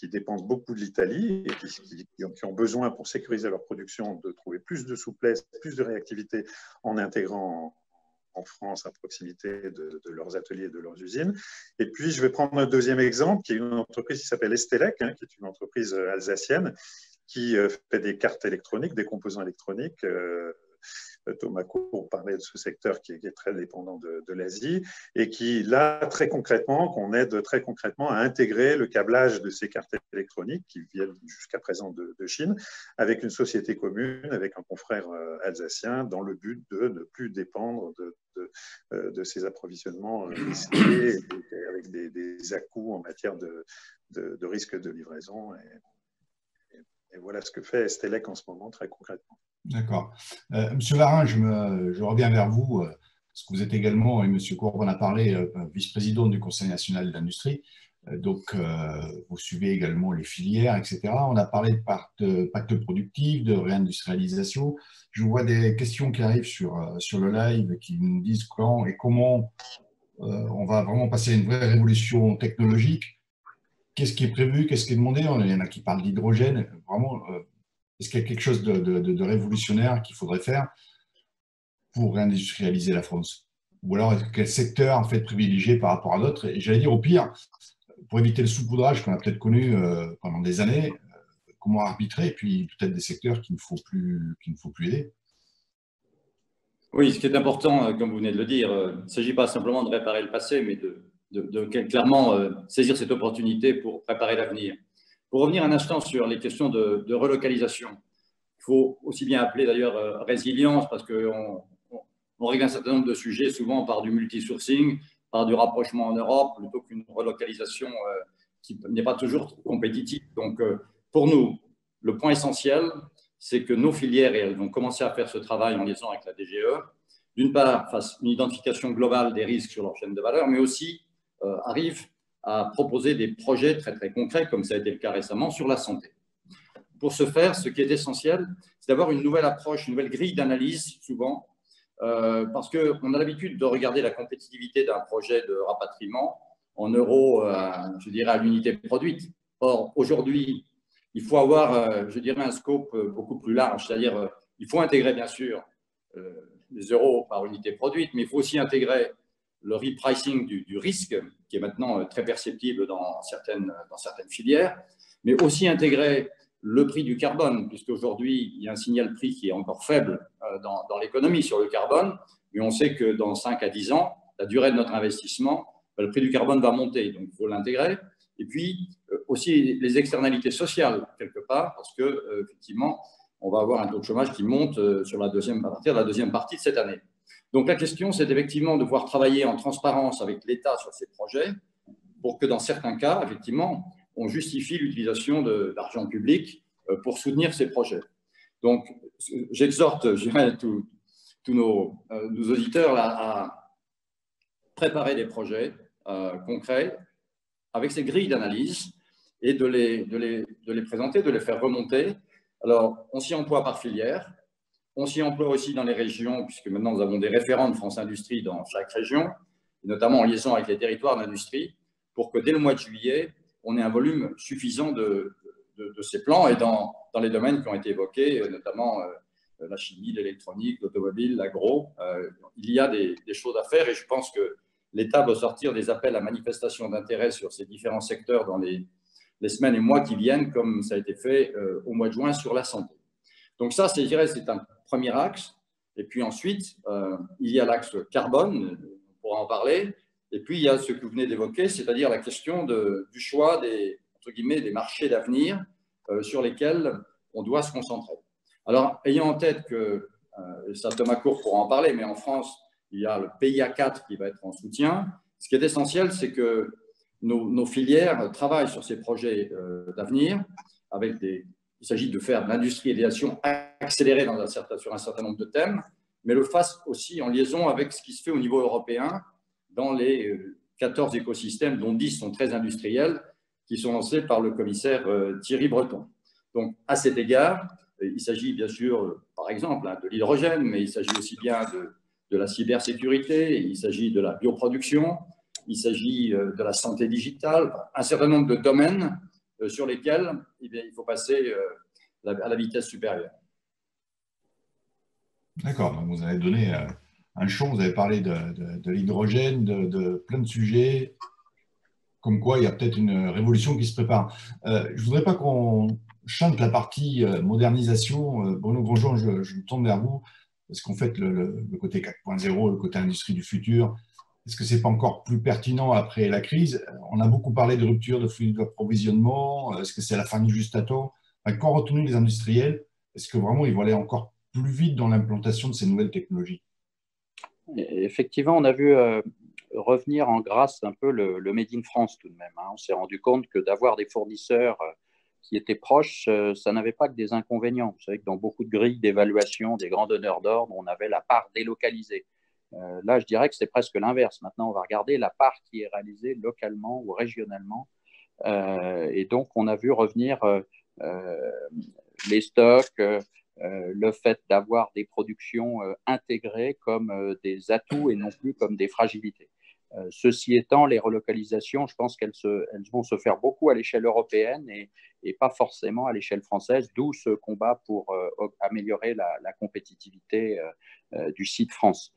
dépendent beaucoup de l'Italie et qui ont besoin, pour sécuriser leur production, de trouver plus de souplesse, plus de réactivité en intégrant en France, à proximité de leurs ateliers, de leurs usines. Et puis, je vais prendre un deuxième exemple, qui est une entreprise qui s'appelle Estelec, qui est une entreprise alsacienne, qui fait des cartes électroniques, des composants électroniques. Thomas Cour parlait de ce secteur qui est très dépendant de l'Asie et qui, là, très concrètement, qu'on aide très concrètement à intégrer le câblage de ces cartes électroniques qui viennent jusqu'à présent de Chine avec une société commune, avec un confrère alsacien, dans le but de ne plus dépendre de ces approvisionnements risqués avec des à-coups en matière de risque de livraison. Et voilà ce que fait Estelec en ce moment, très concrètement. D'accord. Monsieur Varin, je reviens vers vous, parce que vous êtes également, et Monsieur Cour en a parlé, vice-président du Conseil national de l'industrie. Donc, vous suivez également les filières, etc. On a parlé de pacte productif, de réindustrialisation. Je vois des questions qui arrivent sur le live qui nous disent quand et comment on va vraiment passer à une vraie révolution technologique. Qu'est-ce qui est prévu? Qu'est-ce qui est demandé? Il y en a qui parlent d'hydrogène. Vraiment, est-ce qu'il y a quelque chose de révolutionnaire qu'il faudrait faire pour réindustrialiser la France? Ou alors, quel secteur en fait privilégié par rapport à d'autres? Et j'allais dire, au pire, pour éviter le saupoudrage qu'on a peut-être connu pendant des années, comment arbitrer? Et puis, peut-être des secteurs qu'il ne faut plus aider. Oui, ce qui est important, comme vous venez de le dire, il ne s'agit pas simplement de réparer le passé, mais de clairement saisir cette opportunité pour préparer l'avenir. Pour revenir un instant sur les questions de relocalisation, il faut aussi bien appeler d'ailleurs résilience, parce qu'on règle un certain nombre de sujets, souvent par du multisourcing, par du rapprochement en Europe, plutôt qu'une relocalisation qui n'est pas toujours compétitive. Donc, pour nous, le point essentiel, c'est que nos filières, et elles vont commencer à faire ce travail en liaison avec la DGE, d'une part, fassent une identification globale des risques sur leur chaîne de valeur, mais aussi arrivent à proposer des projets très, très concrets, comme ça a été le cas récemment, sur la santé. Pour ce faire, ce qui est essentiel, c'est d'avoir une nouvelle approche, une nouvelle grille d'analyse, souvent, parce qu'on a l'habitude de regarder la compétitivité d'un projet de rapatriement en euros, je dirais, à l'unité produite. Or, aujourd'hui, il faut avoir, je dirais, un scope beaucoup plus large, c'est-à-dire, il faut intégrer, bien sûr, les euros par unité produite, mais il faut aussi intégrer le repricing du risque, qui est maintenant très perceptible dans certaines filières, mais aussi intégrer le prix du carbone, puisqu'aujourd'hui, il y a un signal prix qui est encore faible dans l'économie sur le carbone, mais on sait que dans 5 à 10 ans, la durée de notre investissement, le prix du carbone va monter, donc il faut l'intégrer. Et puis, aussi les externalités sociales, quelque part, parce que effectivement, on va avoir un taux de chômage qui monte à partir de la deuxième partie de cette année. Donc, la question, c'est effectivement de pouvoir travailler en transparence avec l'État sur ces projets pour que, dans certains cas, effectivement, on justifie l'utilisation d'argent public pour soutenir ces projets. Donc, j'exhorte, je dirais, tous nos auditeurs là, à préparer des projets concrets avec ces grilles d'analyse et de les présenter, de les faire remonter. Alors, on s'y emploie par filière. On s'y emploie aussi dans les régions, puisque maintenant nous avons des référents de France Industrie dans chaque région, notamment en liaison avec les territoires d'industrie, pour que dès le mois de juillet, on ait un volume suffisant de ces plans et dans les domaines qui ont été évoqués, notamment la chimie, l'électronique, l'automobile, l'agro. Il y a des choses à faire et je pense que l'État doit sortir des appels à manifestation d'intérêt sur ces différents secteurs dans les semaines et mois qui viennent, comme ça a été fait au mois de juin sur la santé. Donc ça, je dirais, c'est un premier axe. Et puis ensuite, il y a l'axe carbone, on pourra en parler. Et puis, il y a ce que vous venez d'évoquer, c'est-à-dire la question du choix des marchés d'avenir sur lesquels on doit se concentrer. Alors, ayant en tête que, et ça Thomas Cour pourra en parler, mais en France, il y a le PIA 4 qui va être en soutien. Ce qui est essentiel, c'est que nos filières travaillent sur ces projets d'avenir. Il s'agit de faire de l'industrialisation accélérée sur un certain nombre de thèmes, mais le fasse aussi en liaison avec ce qui se fait au niveau européen dans les 14 écosystèmes, dont 10 sont très industriels, qui sont lancés par le commissaire Thierry Breton. Donc, à cet égard, Il s'agit bien sûr, par exemple, de l'hydrogène, mais il s'agit aussi bien de la cybersécurité, il s'agit de la bioproduction, il s'agit de la santé digitale, un certain nombre de domaines sur lesquels il faut passer à la vitesse supérieure. D'accord, donc vous avez donné un champ, vous avez parlé de l'hydrogène, de plein de sujets, comme quoi il y a peut-être une révolution qui se prépare. Je ne voudrais pas qu'on chante la partie modernisation. Bruno Grosjean, je me tourne vers vous, parce qu'en fait, le côté 4.0, le côté industrie du futur, est-ce que ce n'est pas encore plus pertinent après la crise? On a beaucoup parlé de rupture de flux d'approvisionnement. Est-ce que c'est la fin du juste à temps? Qu'ont retenu les industriels? Est-ce que vraiment ils vont aller encore plus vite dans l'implantation de ces nouvelles technologies? Effectivement, on a vu revenir en grâce un peu le Made in France tout de même. On s'est rendu compte que d'avoir des fournisseurs qui étaient proches, ça n'avait pas que des inconvénients. Vous savez que dans beaucoup de grilles d'évaluation des grands donneurs d'ordre, on avait la part délocalisée. Là, je dirais que c'est presque l'inverse. Maintenant, on va regarder la part qui est réalisée localement ou régionalement. Et donc, on a vu revenir les stocks, le fait d'avoir des productions intégrées comme des atouts et non plus comme des fragilités. Ceci étant, les relocalisations, je pense qu'elles vont se faire beaucoup à l'échelle européenne et pas forcément à l'échelle française, d'où ce combat pour améliorer la compétitivité du site France.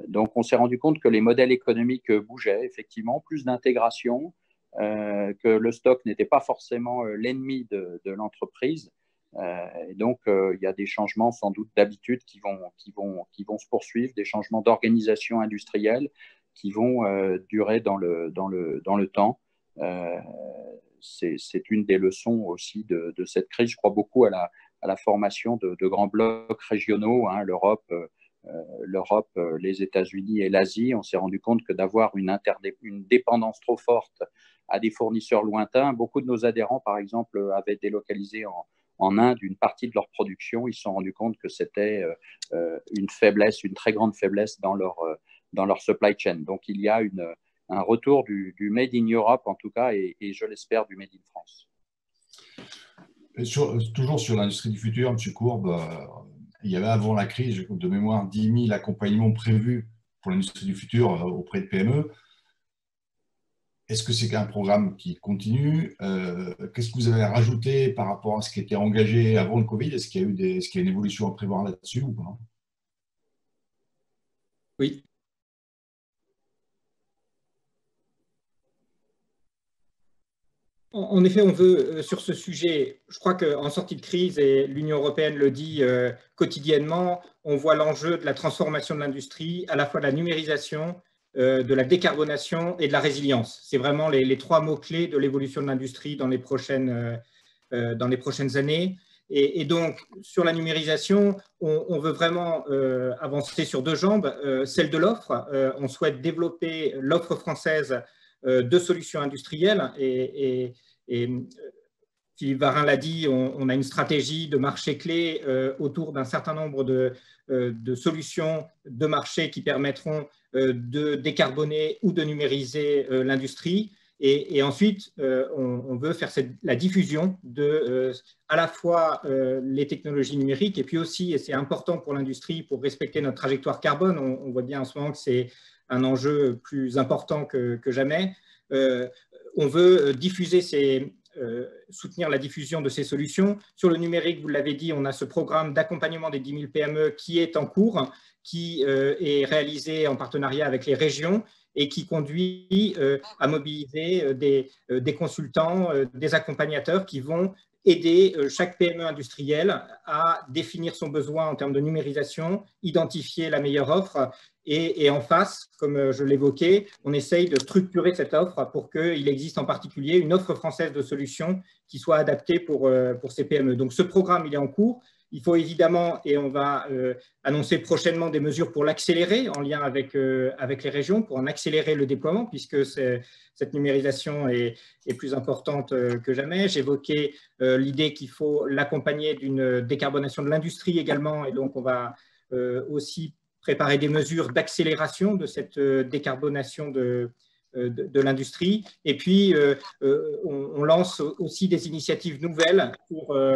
Donc, on s'est rendu compte que les modèles économiques bougeaient, effectivement, plus d'intégration, que le stock n'était pas forcément l'ennemi de l'entreprise. Et donc, il y a des changements sans doute d'habitude qui vont se poursuivre, des changements d'organisation industrielle qui vont durer dans le temps. C'est une des leçons aussi de cette crise. Je crois beaucoup à la formation de grands blocs régionaux, l'Europe, les États-Unis et l'Asie. On s'est rendu compte que d'avoir une dépendance trop forte à des fournisseurs lointains, beaucoup de nos adhérents, par exemple, avaient délocalisé en Inde une partie de leur production. Ils se sont rendus compte que c'était une faiblesse, une très grande faiblesse dans leur supply chain. Donc, il y a un retour du Made in Europe, en tout cas, et je l'espère, du Made in France. Toujours sur l'industrie du futur, M. Courbe, il y avait avant la crise, de mémoire, 10 000 accompagnements prévus pour l'industrie du futur auprès de PME. Est-ce que c'est un programme qui continue? Qu'est-ce que vous avez rajouté par rapport à ce qui était engagé avant le Covid? Est-ce qu'il y a une évolution à prévoir là-dessus ou pas? Oui. En effet, on veut, sur ce sujet, je crois qu'en sortie de crise, et l'Union européenne le dit quotidiennement, on voit l'enjeu de la transformation de l'industrie, à la fois de la numérisation, de la décarbonation et de la résilience. C'est vraiment les trois mots-clés de l'évolution de l'industrie dans les prochaines années. Et donc, sur la numérisation, on veut vraiment avancer sur deux jambes. Celle de l'offre, on souhaite développer l'offre française de solutions industrielles et Philippe Varin l'a dit, on a une stratégie de marché clé autour d'un certain nombre de solutions de marché qui permettront de décarboner ou de numériser l'industrie. Et ensuite, on veut faire la diffusion de à la fois les technologies numériques et puis aussi, et c'est important pour l'industrie pour respecter notre trajectoire carbone, on voit bien en ce moment que c'est un enjeu plus important que jamais. On veut soutenir la diffusion de ces solutions. Sur le numérique, vous l'avez dit, on a ce programme d'accompagnement des 10 000 PME qui est en cours, qui est réalisé en partenariat avec les régions et qui conduit à mobiliser des consultants, des accompagnateurs qui vont aider chaque PME industrielle à définir son besoin en termes de numérisation, identifier la meilleure offre et en face, comme je l'évoquais, on essaye de structurer cette offre pour qu'il existe en particulier une offre française de solutions qui soit adaptée pour ces PME. Donc ce programme, il est en cours. Il faut évidemment, et on va annoncer prochainement des mesures pour l'accélérer en lien avec les régions, pour en accélérer le déploiement, puisque cette numérisation est plus importante que jamais. J'évoquais l'idée qu'il faut l'accompagner d'une décarbonation de l'industrie également, et donc on va aussi préparer des mesures d'accélération de cette décarbonation de de l'industrie. Et puis, on lance aussi des initiatives nouvelles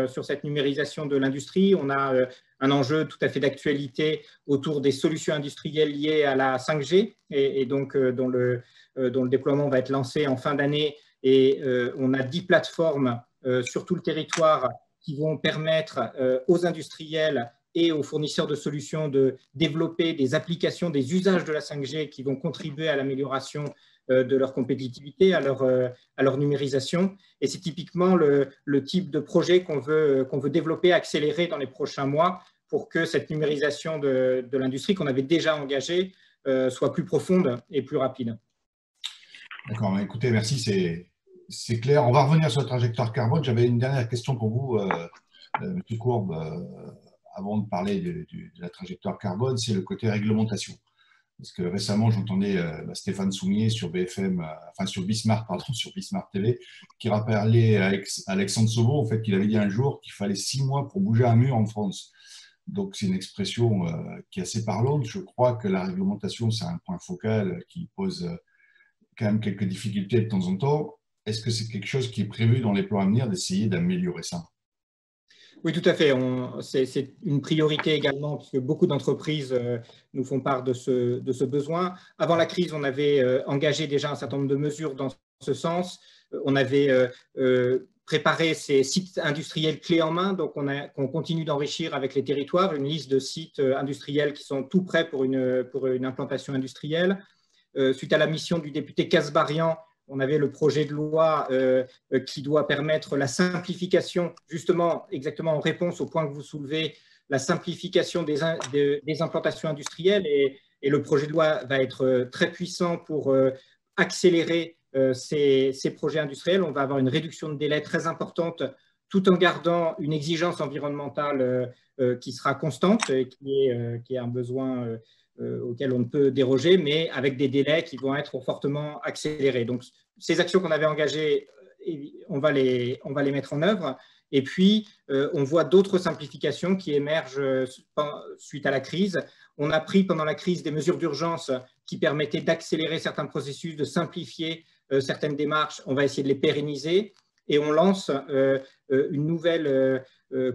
sur cette numérisation de l'industrie. On a un enjeu tout à fait d'actualité autour des solutions industrielles liées à la 5G et donc dont le déploiement va être lancé en fin d'année. Et on a 10 plateformes sur tout le territoire qui vont permettre aux industriels et aux fournisseurs de solutions de développer des applications, des usages de la 5G qui vont contribuer à l'amélioration de leur compétitivité, à leur numérisation. Et c'est typiquement le type de projet qu'on veut développer, accélérer dans les prochains mois pour que cette numérisation de l'industrie qu'on avait déjà engagée soit plus profonde et plus rapide. D'accord, écoutez, merci, c'est clair. On va revenir sur la trajectoire carbone. J'avais une dernière question pour vous, M. Courbe, avant de parler de la trajectoire carbone, c'est le côté réglementation. Parce que récemment, j'entendais Stéphane Soumier sur BFM, sur Bismarck, sur Bismarck TV, qui rappelait à Alexandre Sobo, en fait, qu'il avait dit un jour qu'il fallait 6 mois pour bouger un mur en France. Donc, c'est une expression qui est assez parlante. Je crois que la réglementation, c'est un point focal qui pose quand même quelques difficultés de temps en temps. Est-ce que c'est quelque chose qui est prévu dans les plans à venir d'essayer d'améliorer ça? Oui, tout à fait. C'est une priorité également, puisque beaucoup d'entreprises nous font part de ce besoin. Avant la crise, on avait engagé déjà un certain nombre de mesures dans ce sens. On avait préparé ces sites industriels clés en main, donc on continue d'enrichir avec les territoires une liste de sites industriels qui sont tout prêts pour une implantation industrielle. Suite à la mission du député Kasbarian, on avait le projet de loi qui doit permettre la simplification, justement, exactement en réponse au point que vous soulevez, la simplification des implantations industrielles. Et le projet de loi va être très puissant pour accélérer ces projets industriels. On va avoir une réduction de délai très importante, tout en gardant une exigence environnementale qui sera constante, qui est un besoin auquel on ne peut déroger, mais avec des délais qui vont être fortement accélérés. Donc, ces actions qu'on avait engagées, on va les mettre en œuvre. Et puis, on voit d'autres simplifications qui émergent suite à la crise. On a pris pendant la crise des mesures d'urgence qui permettaient d'accélérer certains processus, de simplifier certaines démarches. On va essayer de les pérenniser. Et on lance une nouvelle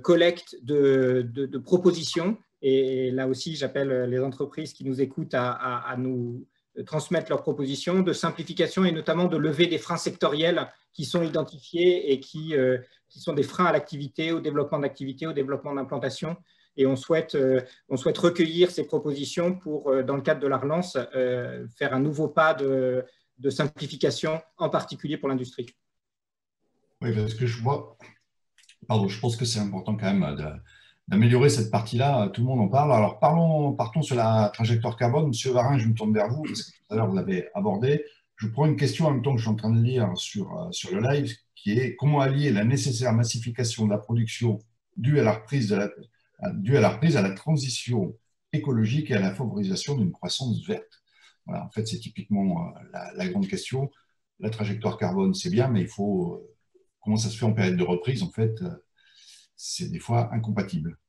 collecte de propositions. Et là aussi, j'appelle les entreprises qui nous écoutent à nous transmettre leurs propositions de simplification et notamment de lever des freins sectoriels qui sont identifiés et qui sont des freins à l'activité, au développement d'activité, au développement d'implantation. Et on souhaite recueillir ces propositions pour, dans le cadre de la relance, faire un nouveau pas de simplification, en particulier pour l'industrie. Oui, parce que je pense que c'est important quand même d'améliorer cette partie-là. Tout le monde en parle. Alors, partons sur la trajectoire carbone. Monsieur Varin, je me tourne vers vous, parce que tout à l'heure, vous l'avez abordé. Je prends une question en même temps que je suis en train de lire sur le live, qui est comment allier la nécessaire massification de la production due à la reprise à la transition écologique et à la favorisation d'une croissance verte. Voilà, en fait, c'est typiquement la grande question. La trajectoire carbone, c'est bien, mais il faut… comment ça se fait en période de reprise, en fait c'est des fois incompatible.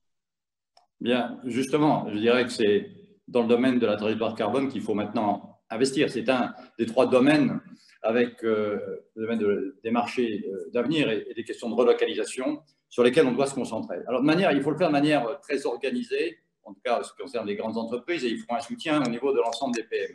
Bien, justement, je dirais que c'est dans le domaine de la trajectoire carbone qu'il faut maintenant investir. C'est un des 3 domaines avec le domaine des marchés d'avenir et des questions de relocalisation sur lesquels on doit se concentrer. Alors, il faut le faire de manière très organisée, en tout cas en ce qui concerne les grandes entreprises, et il faut un soutien au niveau de l'ensemble des PME.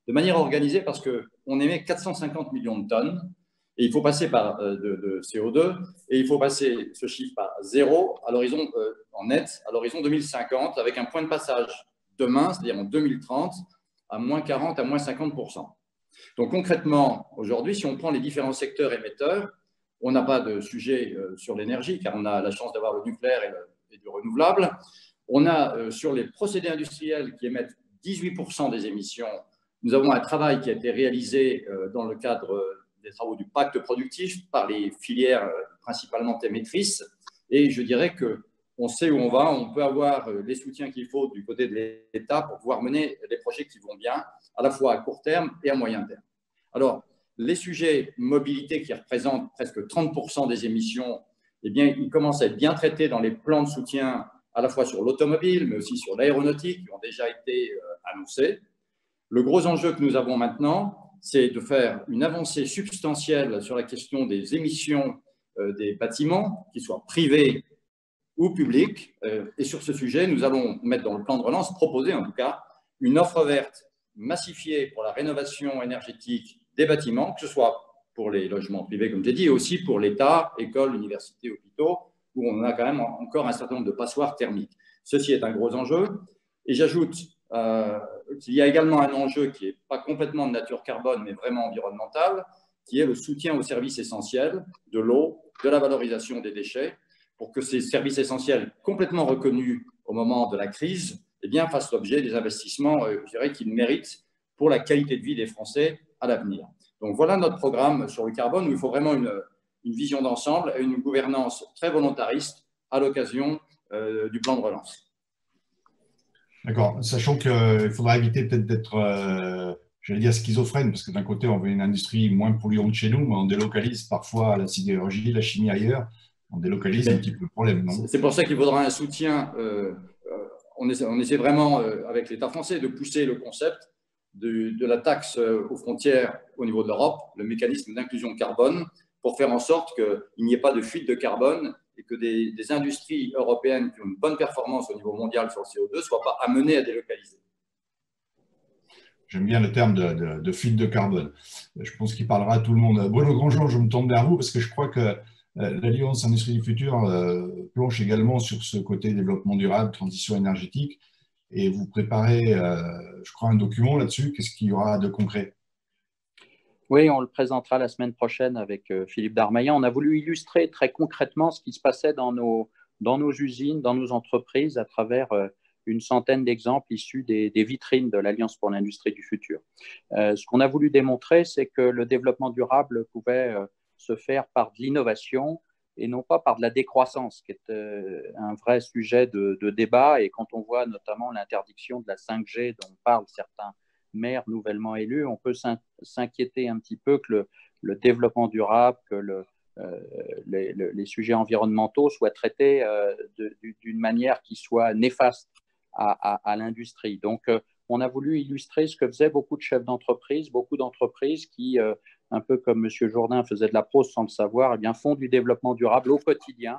De manière organisée parce qu'on émet 450 millions de tonnes, et il faut passer par de CO2, et il faut passer ce chiffre par 0 à l'horizon en net, à l'horizon 2050, avec un point de passage demain, c'est-à-dire en 2030, à moins 40 à moins 50%. Donc concrètement, aujourd'hui, si on prend les différents secteurs émetteurs, on n'a pas de sujet sur l'énergie, car on a la chance d'avoir le nucléaire et du renouvelable. On a sur les procédés industriels qui émettent 18% des émissions, nous avons un travail qui a été réalisé dans le cadre des travaux du pacte productif par les filières principalement émettrices. Et je dirais qu'on sait où on va, on peut avoir les soutiens qu'il faut du côté de l'État pour pouvoir mener les projets qui vont bien, à la fois à court terme et à moyen terme. Alors, les sujets mobilité qui représentent presque 30% des émissions, eh bien, ils commencent à être bien traités dans les plans de soutien à la fois sur l'automobile, mais aussi sur l'aéronautique, qui ont déjà été annoncés. Le gros enjeu que nous avons maintenant, c'est de faire une avancée substantielle sur la question des émissions des bâtiments, qu'ils soient privés ou publics. Et sur ce sujet, nous allons mettre dans le plan de relance, proposer en tout cas, une offre verte massifiée pour la rénovation énergétique des bâtiments, que ce soit pour les logements privés, comme j'ai dit, et aussi pour l'État, écoles, universités, hôpitaux, où on a quand même encore un certain nombre de passoires thermiques. Ceci est un gros enjeu. Et j'ajoute qu'il y a également un enjeu qui n'est pas complètement de nature carbone, mais vraiment environnemental, qui est le soutien aux services essentiels, de l'eau, de la valorisation des déchets, pour que ces services essentiels complètement reconnus au moment de la crise eh bien, fassent l'objet des investissements, je dirais, qu'ils méritent pour la qualité de vie des Français à l'avenir. Donc voilà notre programme sur le carbone, où il faut vraiment une vision d'ensemble et une gouvernance très volontariste à l'occasion du plan de relance. D'accord, sachant qu'il faudra éviter peut-être d'être, j'allais dire, schizophrène, parce que d'un côté, on veut une industrie moins polluante chez nous, mais on délocalise parfois la sidérurgie, la chimie ailleurs. On délocalise un petit peu le problème, non? C'est pour ça qu'il faudra un soutien. On essaie vraiment, avec l'État français, de pousser le concept de la taxe aux frontières au niveau de l'Europe, le mécanisme d'inclusion carbone, pour faire en sorte qu'il n'y ait pas de fuite de carbone et que des industries européennes qui ont une bonne performance au niveau mondial sur le CO2 ne soient pas amenées à délocaliser. J'aime bien le terme de fuite de carbone. Je pense qu'il parlera à tout le monde. Bruno Grandjean, je me tourne vers vous parce que je crois que l'Alliance Industrie du Futur planche également sur ce côté développement durable, transition énergétique. Et vous préparez, je crois, un document là-dessus. Qu'est-ce qu'il y aura de concret? Oui, on le présentera la semaine prochaine avec Philippe Darmaillan. On a voulu illustrer très concrètement ce qui se passait dans nos usines, dans nos entreprises, à travers une centaine d'exemples issus des vitrines de l'Alliance pour l'industrie du futur. Ce qu'on a voulu démontrer, c'est que le développement durable pouvait se faire par de l'innovation et non pas par de la décroissance, qui est un vrai sujet de débat. Et quand on voit notamment l'interdiction de la 5G dont parlent certains maires nouvellement élus, on peut s'inquiéter un petit peu que le développement durable, que les sujets environnementaux soient traités d'une manière qui soit néfaste à l'industrie. Donc, on a voulu illustrer ce que faisaient beaucoup de chefs d'entreprise, beaucoup d'entreprises qui, un peu comme M. Jourdain faisait de la prose sans le savoir, eh bien, font du développement durable au quotidien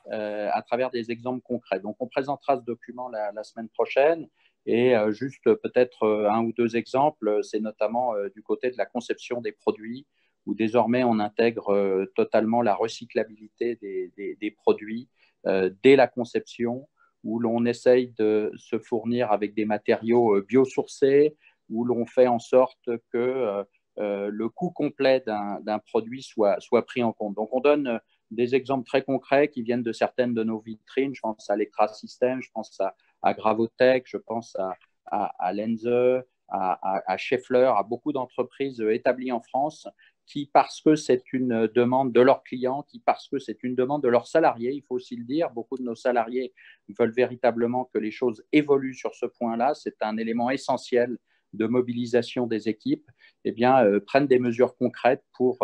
à travers des exemples concrets. Donc, on présentera ce document la semaine prochaine. Et juste peut-être un ou deux exemples, c'est notamment du côté de la conception des produits, où désormais on intègre totalement la recyclabilité des produits dès la conception, où l'on essaye de se fournir avec des matériaux biosourcés, où l'on fait en sorte que le coût complet d'un produit soit pris en compte. Donc on donne des exemples très concrets qui viennent de certaines de nos vitrines. Je pense à Lectra System, je pense à Gravotech, je pense à Lenze, à Schaeffler, à beaucoup d'entreprises établies en France qui, parce que c'est une demande de leurs clients, qui, parce que c'est une demande de leurs salariés, il faut aussi le dire, beaucoup de nos salariés veulent véritablement que les choses évoluent sur ce point-là. C'est un élément essentiel de mobilisation des équipes, eh bien, prennent des mesures concrètes pour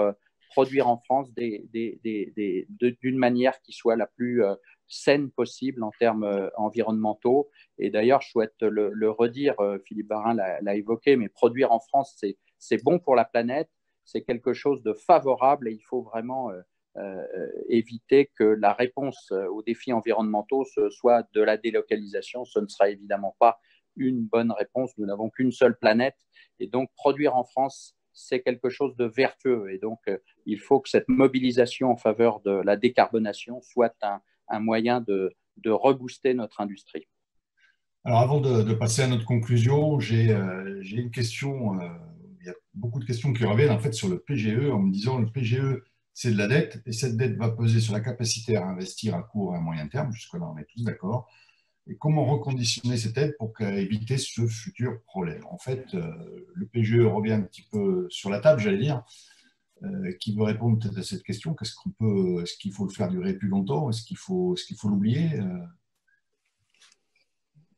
produire en France d'une manière qui soit la plus saine possible en termes environnementaux. Et d'ailleurs, je souhaite le redire, Philippe Barin l'a évoqué, mais produire en France, c'est bon pour la planète, c'est quelque chose de favorable et il faut vraiment éviter que la réponse aux défis environnementaux soit de la délocalisation. Ce ne sera évidemment pas une bonne réponse. Nous n'avons qu'une seule planète et donc produire en France, c'est quelque chose de vertueux. Et donc, il faut que cette mobilisation en faveur de la décarbonation soit un moyen de rebooster notre industrie. Alors, avant de passer à notre conclusion, j'ai une question. Il y a beaucoup de questions qui reviennent en fait sur le PGE en me disant le PGE, c'est de la dette et cette dette va peser sur la capacité à investir à court et à moyen terme. Jusque-là, on est tous d'accord. Et comment reconditionner cette aide pour éviter ce futur problème? En fait, le PGE revient un petit peu sur la table, j'allais dire. Qui veut répondre peut-être à cette question? Est-ce qu'il faut le faire durer plus longtemps? Est-ce qu'il faut l'oublier?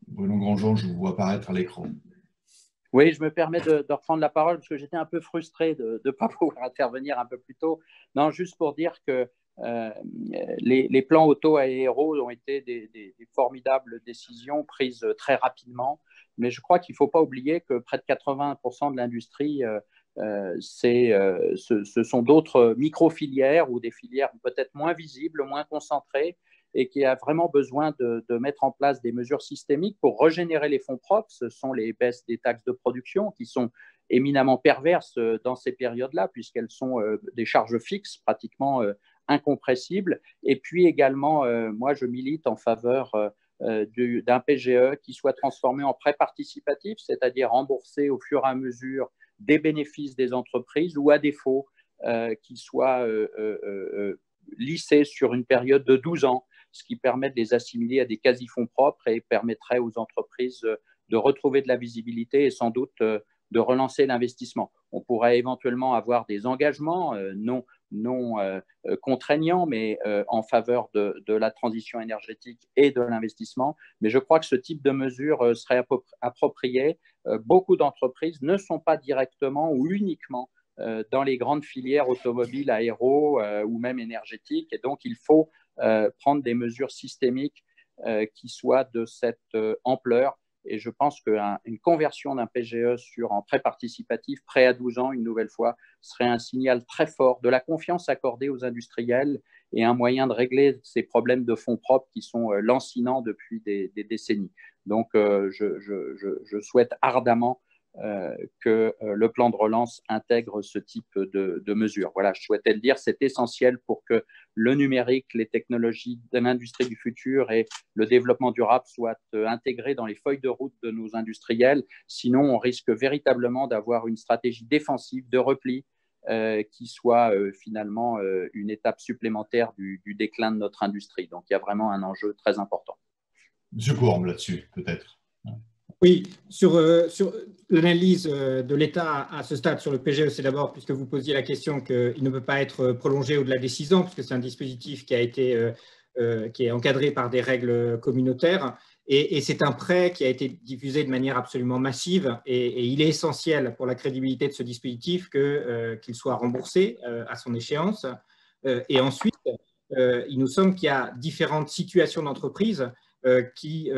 Bruno Grandjean, je vous vois apparaître à l'écran. Oui, je me permets de reprendre la parole parce que j'étais un peu frustré de ne pas pouvoir intervenir un peu plus tôt. Non, juste pour dire que les plans auto et aéro ont été des formidables décisions prises très rapidement, mais je crois qu'il ne faut pas oublier que près de 80% de l'industrie ce sont d'autres micro-filières ou des filières peut-être moins visibles, moins concentrées, et qui a vraiment besoin de mettre en place des mesures systémiques pour régénérer les fonds propres. Ce sont les baisses des taxes de production qui sont éminemment perverses dans ces périodes-là, puisqu'elles sont des charges fixes pratiquement incompressibles. Et puis également, moi, je milite en faveur d'un PGE qui soit transformé en prêt participatif, c'est-à-dire remboursé au fur et à mesure des bénéfices des entreprises, ou à défaut, qui soit lissé sur une période de 12 ans, ce qui permet de les assimiler à des quasi-fonds propres et permettrait aux entreprises de retrouver de la visibilité et sans doute de relancer l'investissement. On pourrait éventuellement avoir des engagements non contraignants, mais en faveur de la transition énergétique et de l'investissement. Mais je crois que ce type de mesure serait approprié. Beaucoup d'entreprises ne sont pas directement ou uniquement dans les grandes filières automobiles, aéro ou même énergétiques. Et donc, il faut prendre des mesures systémiques qui soient de cette ampleur. Et je pense qu'une conversion d'un PGE en prêt participatif, prêt à 12 ans, une nouvelle fois, serait un signal très fort de la confiance accordée aux industriels et un moyen de régler ces problèmes de fonds propres qui sont lancinants depuis des décennies. Donc, je souhaite ardemment que le plan de relance intègre ce type de mesures. Voilà, je souhaitais le dire, c'est essentiel pour que le numérique, les technologies de l'industrie du futur et le développement durable soient intégrés dans les feuilles de route de nos industriels. Sinon, on risque véritablement d'avoir une stratégie défensive de repli qui soit finalement une étape supplémentaire du déclin de notre industrie. Donc, il y a vraiment un enjeu très important. Monsieur Courbe, là-dessus, peut-être. Oui, sur l'analyse de l'État à ce stade sur le PGE, c'est d'abord, puisque vous posiez la question, qu'il ne peut pas être prolongé au-delà des 6 ans, puisque c'est un dispositif qui est encadré par des règles communautaires, et c'est un prêt qui a été diffusé de manière absolument massive, et il est essentiel pour la crédibilité de ce dispositif qu'il soit remboursé à son échéance. Et ensuite, il nous semble qu'il y a différentes situations d'entreprise qui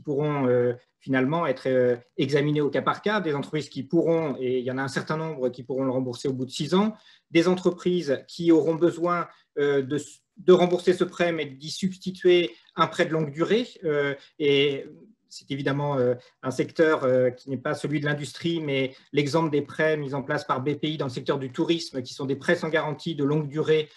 pourront finalement être examinées au cas par cas, des entreprises qui pourront, et il y en a un certain nombre qui pourront le rembourser au bout de 6 ans, des entreprises qui auront besoin de rembourser ce prêt, mais d'y substituer un prêt de longue durée. Et c'est évidemment un secteur qui n'est pas celui de l'industrie, mais l'exemple des prêts mis en place par BPI dans le secteur du tourisme, qui sont des prêts sans garantie de longue durée,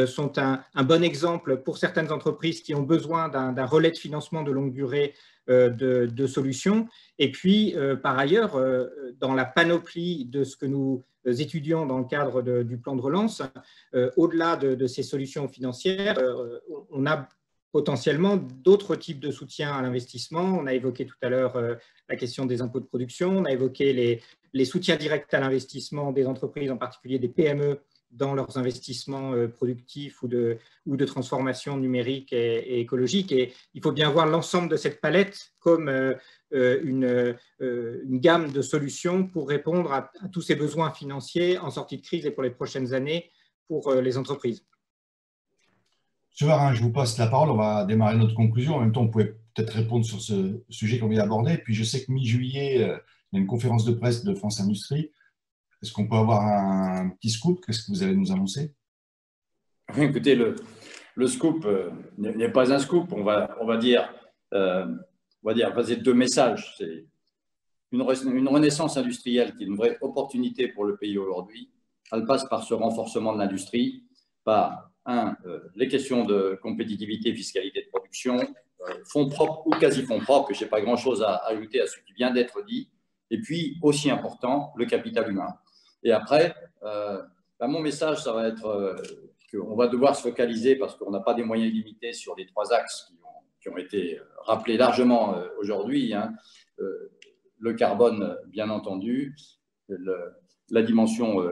sont un bon exemple pour certaines entreprises qui ont besoin d'un relais de financement de longue durée de solutions. Et puis, par ailleurs, dans la panoplie de ce que nous étudions dans le cadre du plan de relance, au-delà de ces solutions financières, on a potentiellement d'autres types de soutien à l'investissement. On a évoqué tout à l'heure la question des impôts de production, on a évoqué les soutiens directs à l'investissement des entreprises, en particulier des PME, dans leurs investissements productifs ou de transformation numérique et écologique. Et il faut bien voir l'ensemble de cette palette comme une gamme de solutions pour répondre à tous ces besoins financiers en sortie de crise et pour les prochaines années pour les entreprises. Monsieur Varin, je vous passe la parole. On va démarrer notre conclusion. En même temps, vous pouvez peut-être répondre sur ce sujet qu'on vient d'aborder. Puis je sais que mi-juillet, il y a une conférence de presse de France Industrie. Est-ce qu'on peut avoir un petit scoop? Qu'est-ce que vous allez nous annoncer? Écoutez, le scoop n'est pas un scoop. On va dire passer 2 messages. C'est une renaissance industrielle qui est une vraie opportunité pour le pays aujourd'hui. Elle passe par ce renforcement de l'industrie, par les questions de compétitivité, fiscalité de production, fonds propres ou quasi-fonds propres, je n'ai pas grand-chose à ajouter à ce qui vient d'être dit, et puis aussi important, le capital humain. Et après, mon message, ça va être qu'on va devoir se focaliser, parce qu'on n'a pas des moyens limités, sur les 3 axes qui ont été rappelés largement aujourd'hui. Le carbone, bien entendu, la dimension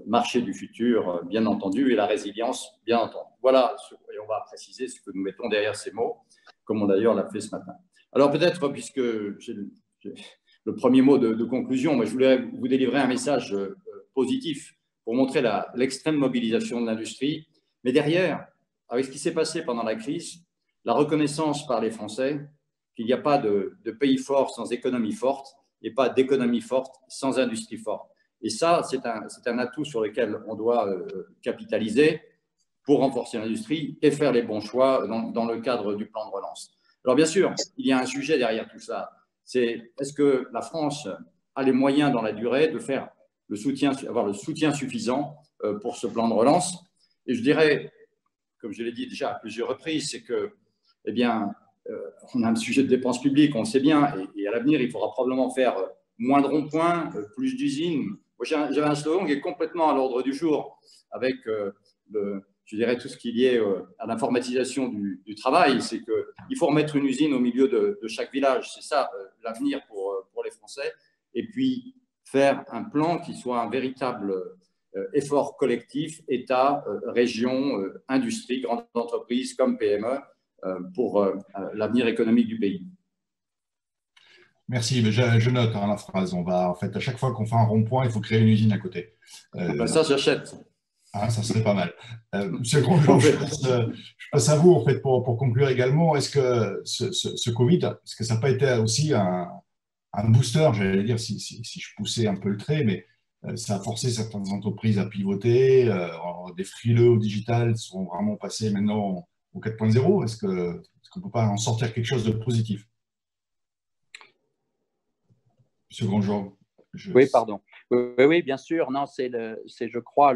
marché du futur, bien entendu, et la résilience, bien entendu. Voilà, et on va préciser ce que nous mettons derrière ces mots, comme on d'ailleurs l'a fait ce matin. Alors peut-être, puisque j'ai le premier mot de conclusion, mais je voulais vous délivrer un message positif pour montrer l'extrême mobilisation de l'industrie. Mais derrière, avec ce qui s'est passé pendant la crise, la reconnaissance par les Français qu'il n'y a pas de pays fort sans économie forte et pas d'économie forte sans industrie forte. Et ça, c'est un atout sur lequel on doit capitaliser pour renforcer l'industrie et faire les bons choix dans le cadre du plan de relance. Alors bien sûr, il y a un sujet derrière tout ça. C'est est-ce que la France a les moyens dans la durée de faire avoir le soutien suffisant pour ce plan de relance? Et je dirais, comme je l'ai dit déjà à plusieurs reprises, c'est que, eh bien, on a un sujet de dépenses publiques, on le sait bien, et à l'avenir, il faudra probablement faire moins de ronds-points, plus d'usines. J'avais un slogan qui est complètement à l'ordre du jour, avec je dirais tout ce qui est lié à l'informatisation du travail, c'est qu'il faut remettre une usine au milieu de chaque village. C'est ça l'avenir pour les Français. Et puis, faire un plan qui soit un véritable effort collectif, État, région, industrie, grandes entreprises comme PME, pour l'avenir économique du pays. Merci, je note la phrase. En fait, à chaque fois qu'on fait un rond-point, il faut créer une usine à côté. Ça, j'achète. Ah, ça serait pas mal. Monsieur Grandjean, je passe à vous en fait, pour conclure également. Est-ce que ce Covid, est-ce que ça n'a pas été aussi un booster, j'allais dire, si je poussais un peu le trait, mais ça a forcé certaines entreprises à pivoter, des frileux au digital sont vraiment passés maintenant au 4.0. Est-ce qu'on ne peut pas en sortir quelque chose de positif? Monsieur Grandjean. Oui, pardon. Oui, bien sûr. Non, c'est, je crois,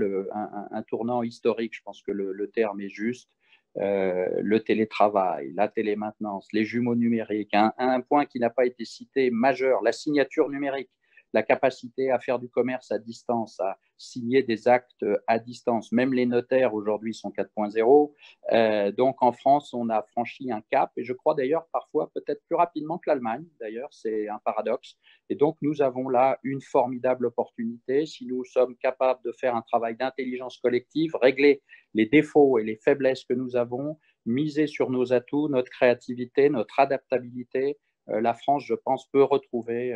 un tournant historique. Je pense que le terme est juste. Le télétravail, la télémaintenance, les jumeaux numériques. Un point qui n'a pas été cité majeur, la signature numérique, la capacité à faire du commerce à distance, à signer des actes à distance. Même les notaires aujourd'hui sont 4.0. Donc en France, on a franchi un cap et je crois d'ailleurs parfois peut-être plus rapidement que l'Allemagne. D'ailleurs, c'est un paradoxe. Et donc nous avons là une formidable opportunité. Si nous sommes capables de faire un travail d'intelligence collective, régler les défauts et les faiblesses que nous avons, miser sur nos atouts, notre créativité, notre adaptabilité, la France, je pense, peut retrouver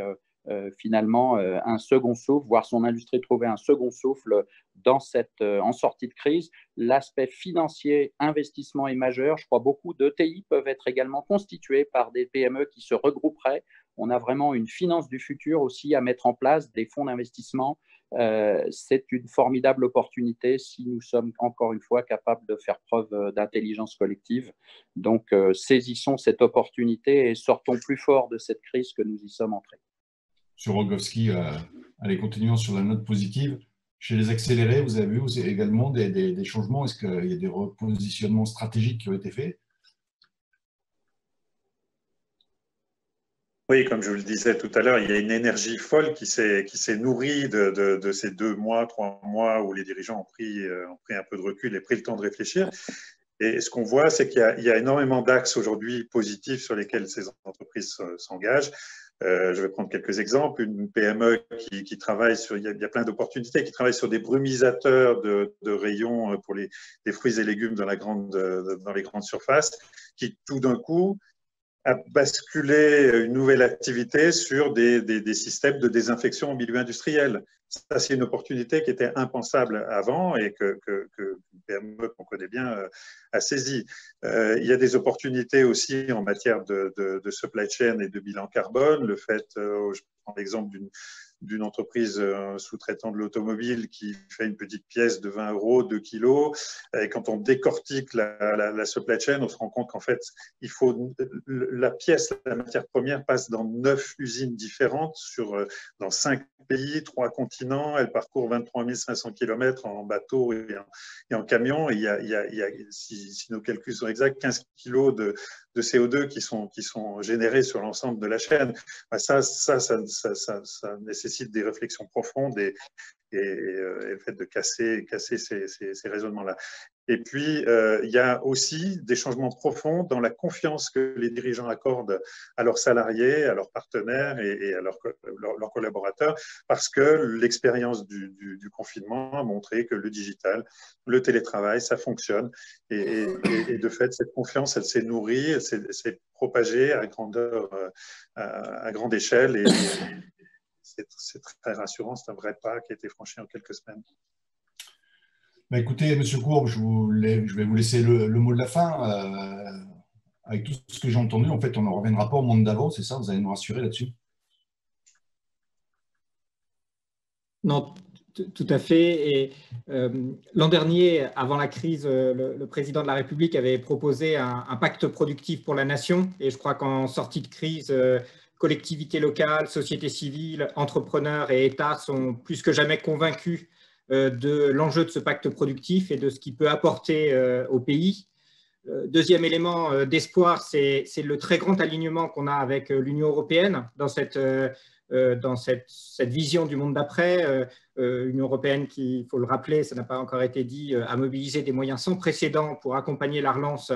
finalement un second souffle, voir son industrie trouver un second souffle en sortie de crise. L'aspect financier, investissement est majeur. Je crois beaucoup d'ETI peuvent être également constitués par des PME qui se regrouperaient. On a vraiment une finance du futur aussi à mettre en place, des fonds d'investissement. C'est une formidable opportunité si nous sommes encore une fois capables de faire preuve d'intelligence collective. Donc, saisissons cette opportunité et sortons plus fort de cette crise que nous y sommes entrés. Sur Rogowski, allez, continuons sur la note positive. Chez les accélérés, vous avez vu également des changements. Est-ce qu'il y a des repositionnements stratégiques qui ont été faits? Oui, comme je vous le disais tout à l'heure, il y a une énergie folle qui s'est nourrie de ces 2 mois, 3 mois où les dirigeants ont pris un peu de recul et pris le temps de réfléchir. Et ce qu'on voit, c'est qu'il y a énormément d'axes aujourd'hui positifs sur lesquels ces entreprises s'engagent. Je vais prendre quelques exemples. Une PME qui travaille sur, il y a plein d'opportunités, qui travaille sur des brumisateurs de rayons pour les fruits et légumes dans les grandes surfaces, qui tout d'un coup a basculé une nouvelle activité sur des systèmes de désinfection au milieu industriel. Ça, c'est une opportunité qui était impensable avant et que PME qu'on connaît bien a saisi. Il y a des opportunités aussi en matière de supply chain et de bilan carbone. Le fait, je prends l'exemple d'une entreprise sous-traitant de l'automobile qui fait une petite pièce de 20 €, 2 kilos. Et quand on décortique la supply chain, on se rend compte qu'en fait, la pièce, la matière première passe dans 9 usines différentes dans 5 pays, 3 continents. Elle parcourt 23 500 km en bateau et en camion. Et il y a, si nos calculs sont exacts, 15 kilos de CO2 qui sont générés sur l'ensemble de la chaîne. Ça nécessite des réflexions profondes et le fait de casser ces raisonnements-là. Et puis, il y a aussi des changements profonds dans la confiance que les dirigeants accordent à leurs salariés, à leurs partenaires et à leurs collaborateurs, parce que l'expérience du confinement a montré que le digital, le télétravail, ça fonctionne. Et de fait, cette confiance, elle s'est nourrie, elle s'est propagée à grande échelle. Et c'est très rassurant, c'est un vrai pas qui a été franchi en quelques semaines. Bah écoutez, Monsieur Courbe, je vais vous laisser le mot de la fin. Avec tout ce que j'ai entendu, en fait, on ne reviendra pas au monde d'avant, c'est ça? Vous allez nous rassurer là-dessus? Non, tout à fait. Et l'an dernier, avant la crise, le président de la République avait proposé un pacte productif pour la nation. Et je crois qu'en sortie de crise, collectivités locales, sociétés civiles, entrepreneurs et États sont plus que jamais convaincus de l'enjeu de ce pacte productif et de ce qu'il peut apporter au pays. Deuxième élément d'espoir, c'est le très grand alignement qu'on a avec l'Union européenne dans cette vision du monde d'après. L'Union européenne qui, il faut le rappeler, ça n'a pas encore été dit, a mobilisé des moyens sans précédent pour accompagner la relance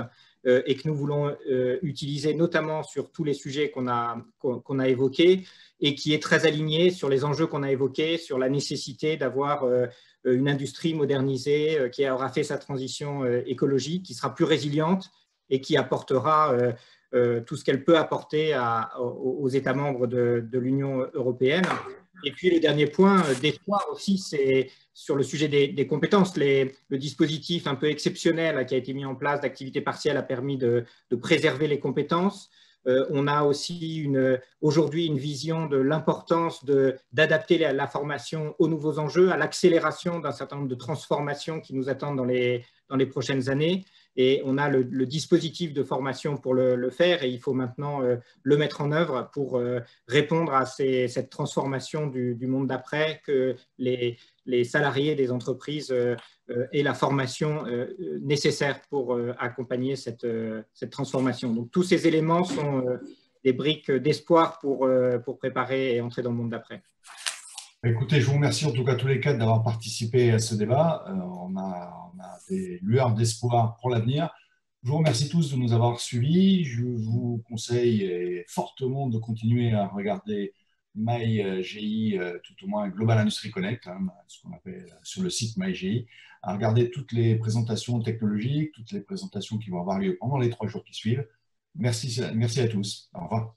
et que nous voulons utiliser notamment sur tous les sujets qu'on a évoqués et qui est très aligné sur les enjeux qu'on a évoqués, sur la nécessité d'avoir une industrie modernisée qui aura fait sa transition écologique, qui sera plus résiliente et qui apportera tout ce qu'elle peut apporter aux États membres de l'Union européenne. Et puis le dernier point d'espoir aussi, c'est sur le sujet des compétences. Le dispositif un peu exceptionnel qui a été mis en place d'activité partielle a permis de préserver les compétences. On a aussi aujourd'hui une vision de l'importance d'adapter la formation aux nouveaux enjeux, à l'accélération d'un certain nombre de transformations qui nous attendent dans les prochaines années. Et on a le dispositif de formation pour le faire et il faut maintenant le mettre en œuvre pour répondre à cette transformation du monde d'après, que les salariés des entreprises aient la formation nécessaire pour accompagner cette transformation. Donc tous ces éléments sont des briques d'espoir pour préparer et entrer dans le monde d'après. Écoutez, je vous remercie en tout cas tous les quatre d'avoir participé à ce débat. On a des lueurs d'espoir pour l'avenir. Je vous remercie tous de nous avoir suivis. Je vous conseille fortement de continuer à regarder MyGI, tout au moins Global Industry Connect, ce qu'on appelle sur le site MyGI, à regarder toutes les présentations technologiques, toutes les présentations qui vont avoir lieu pendant les 3 jours qui suivent. Merci à tous. Au revoir.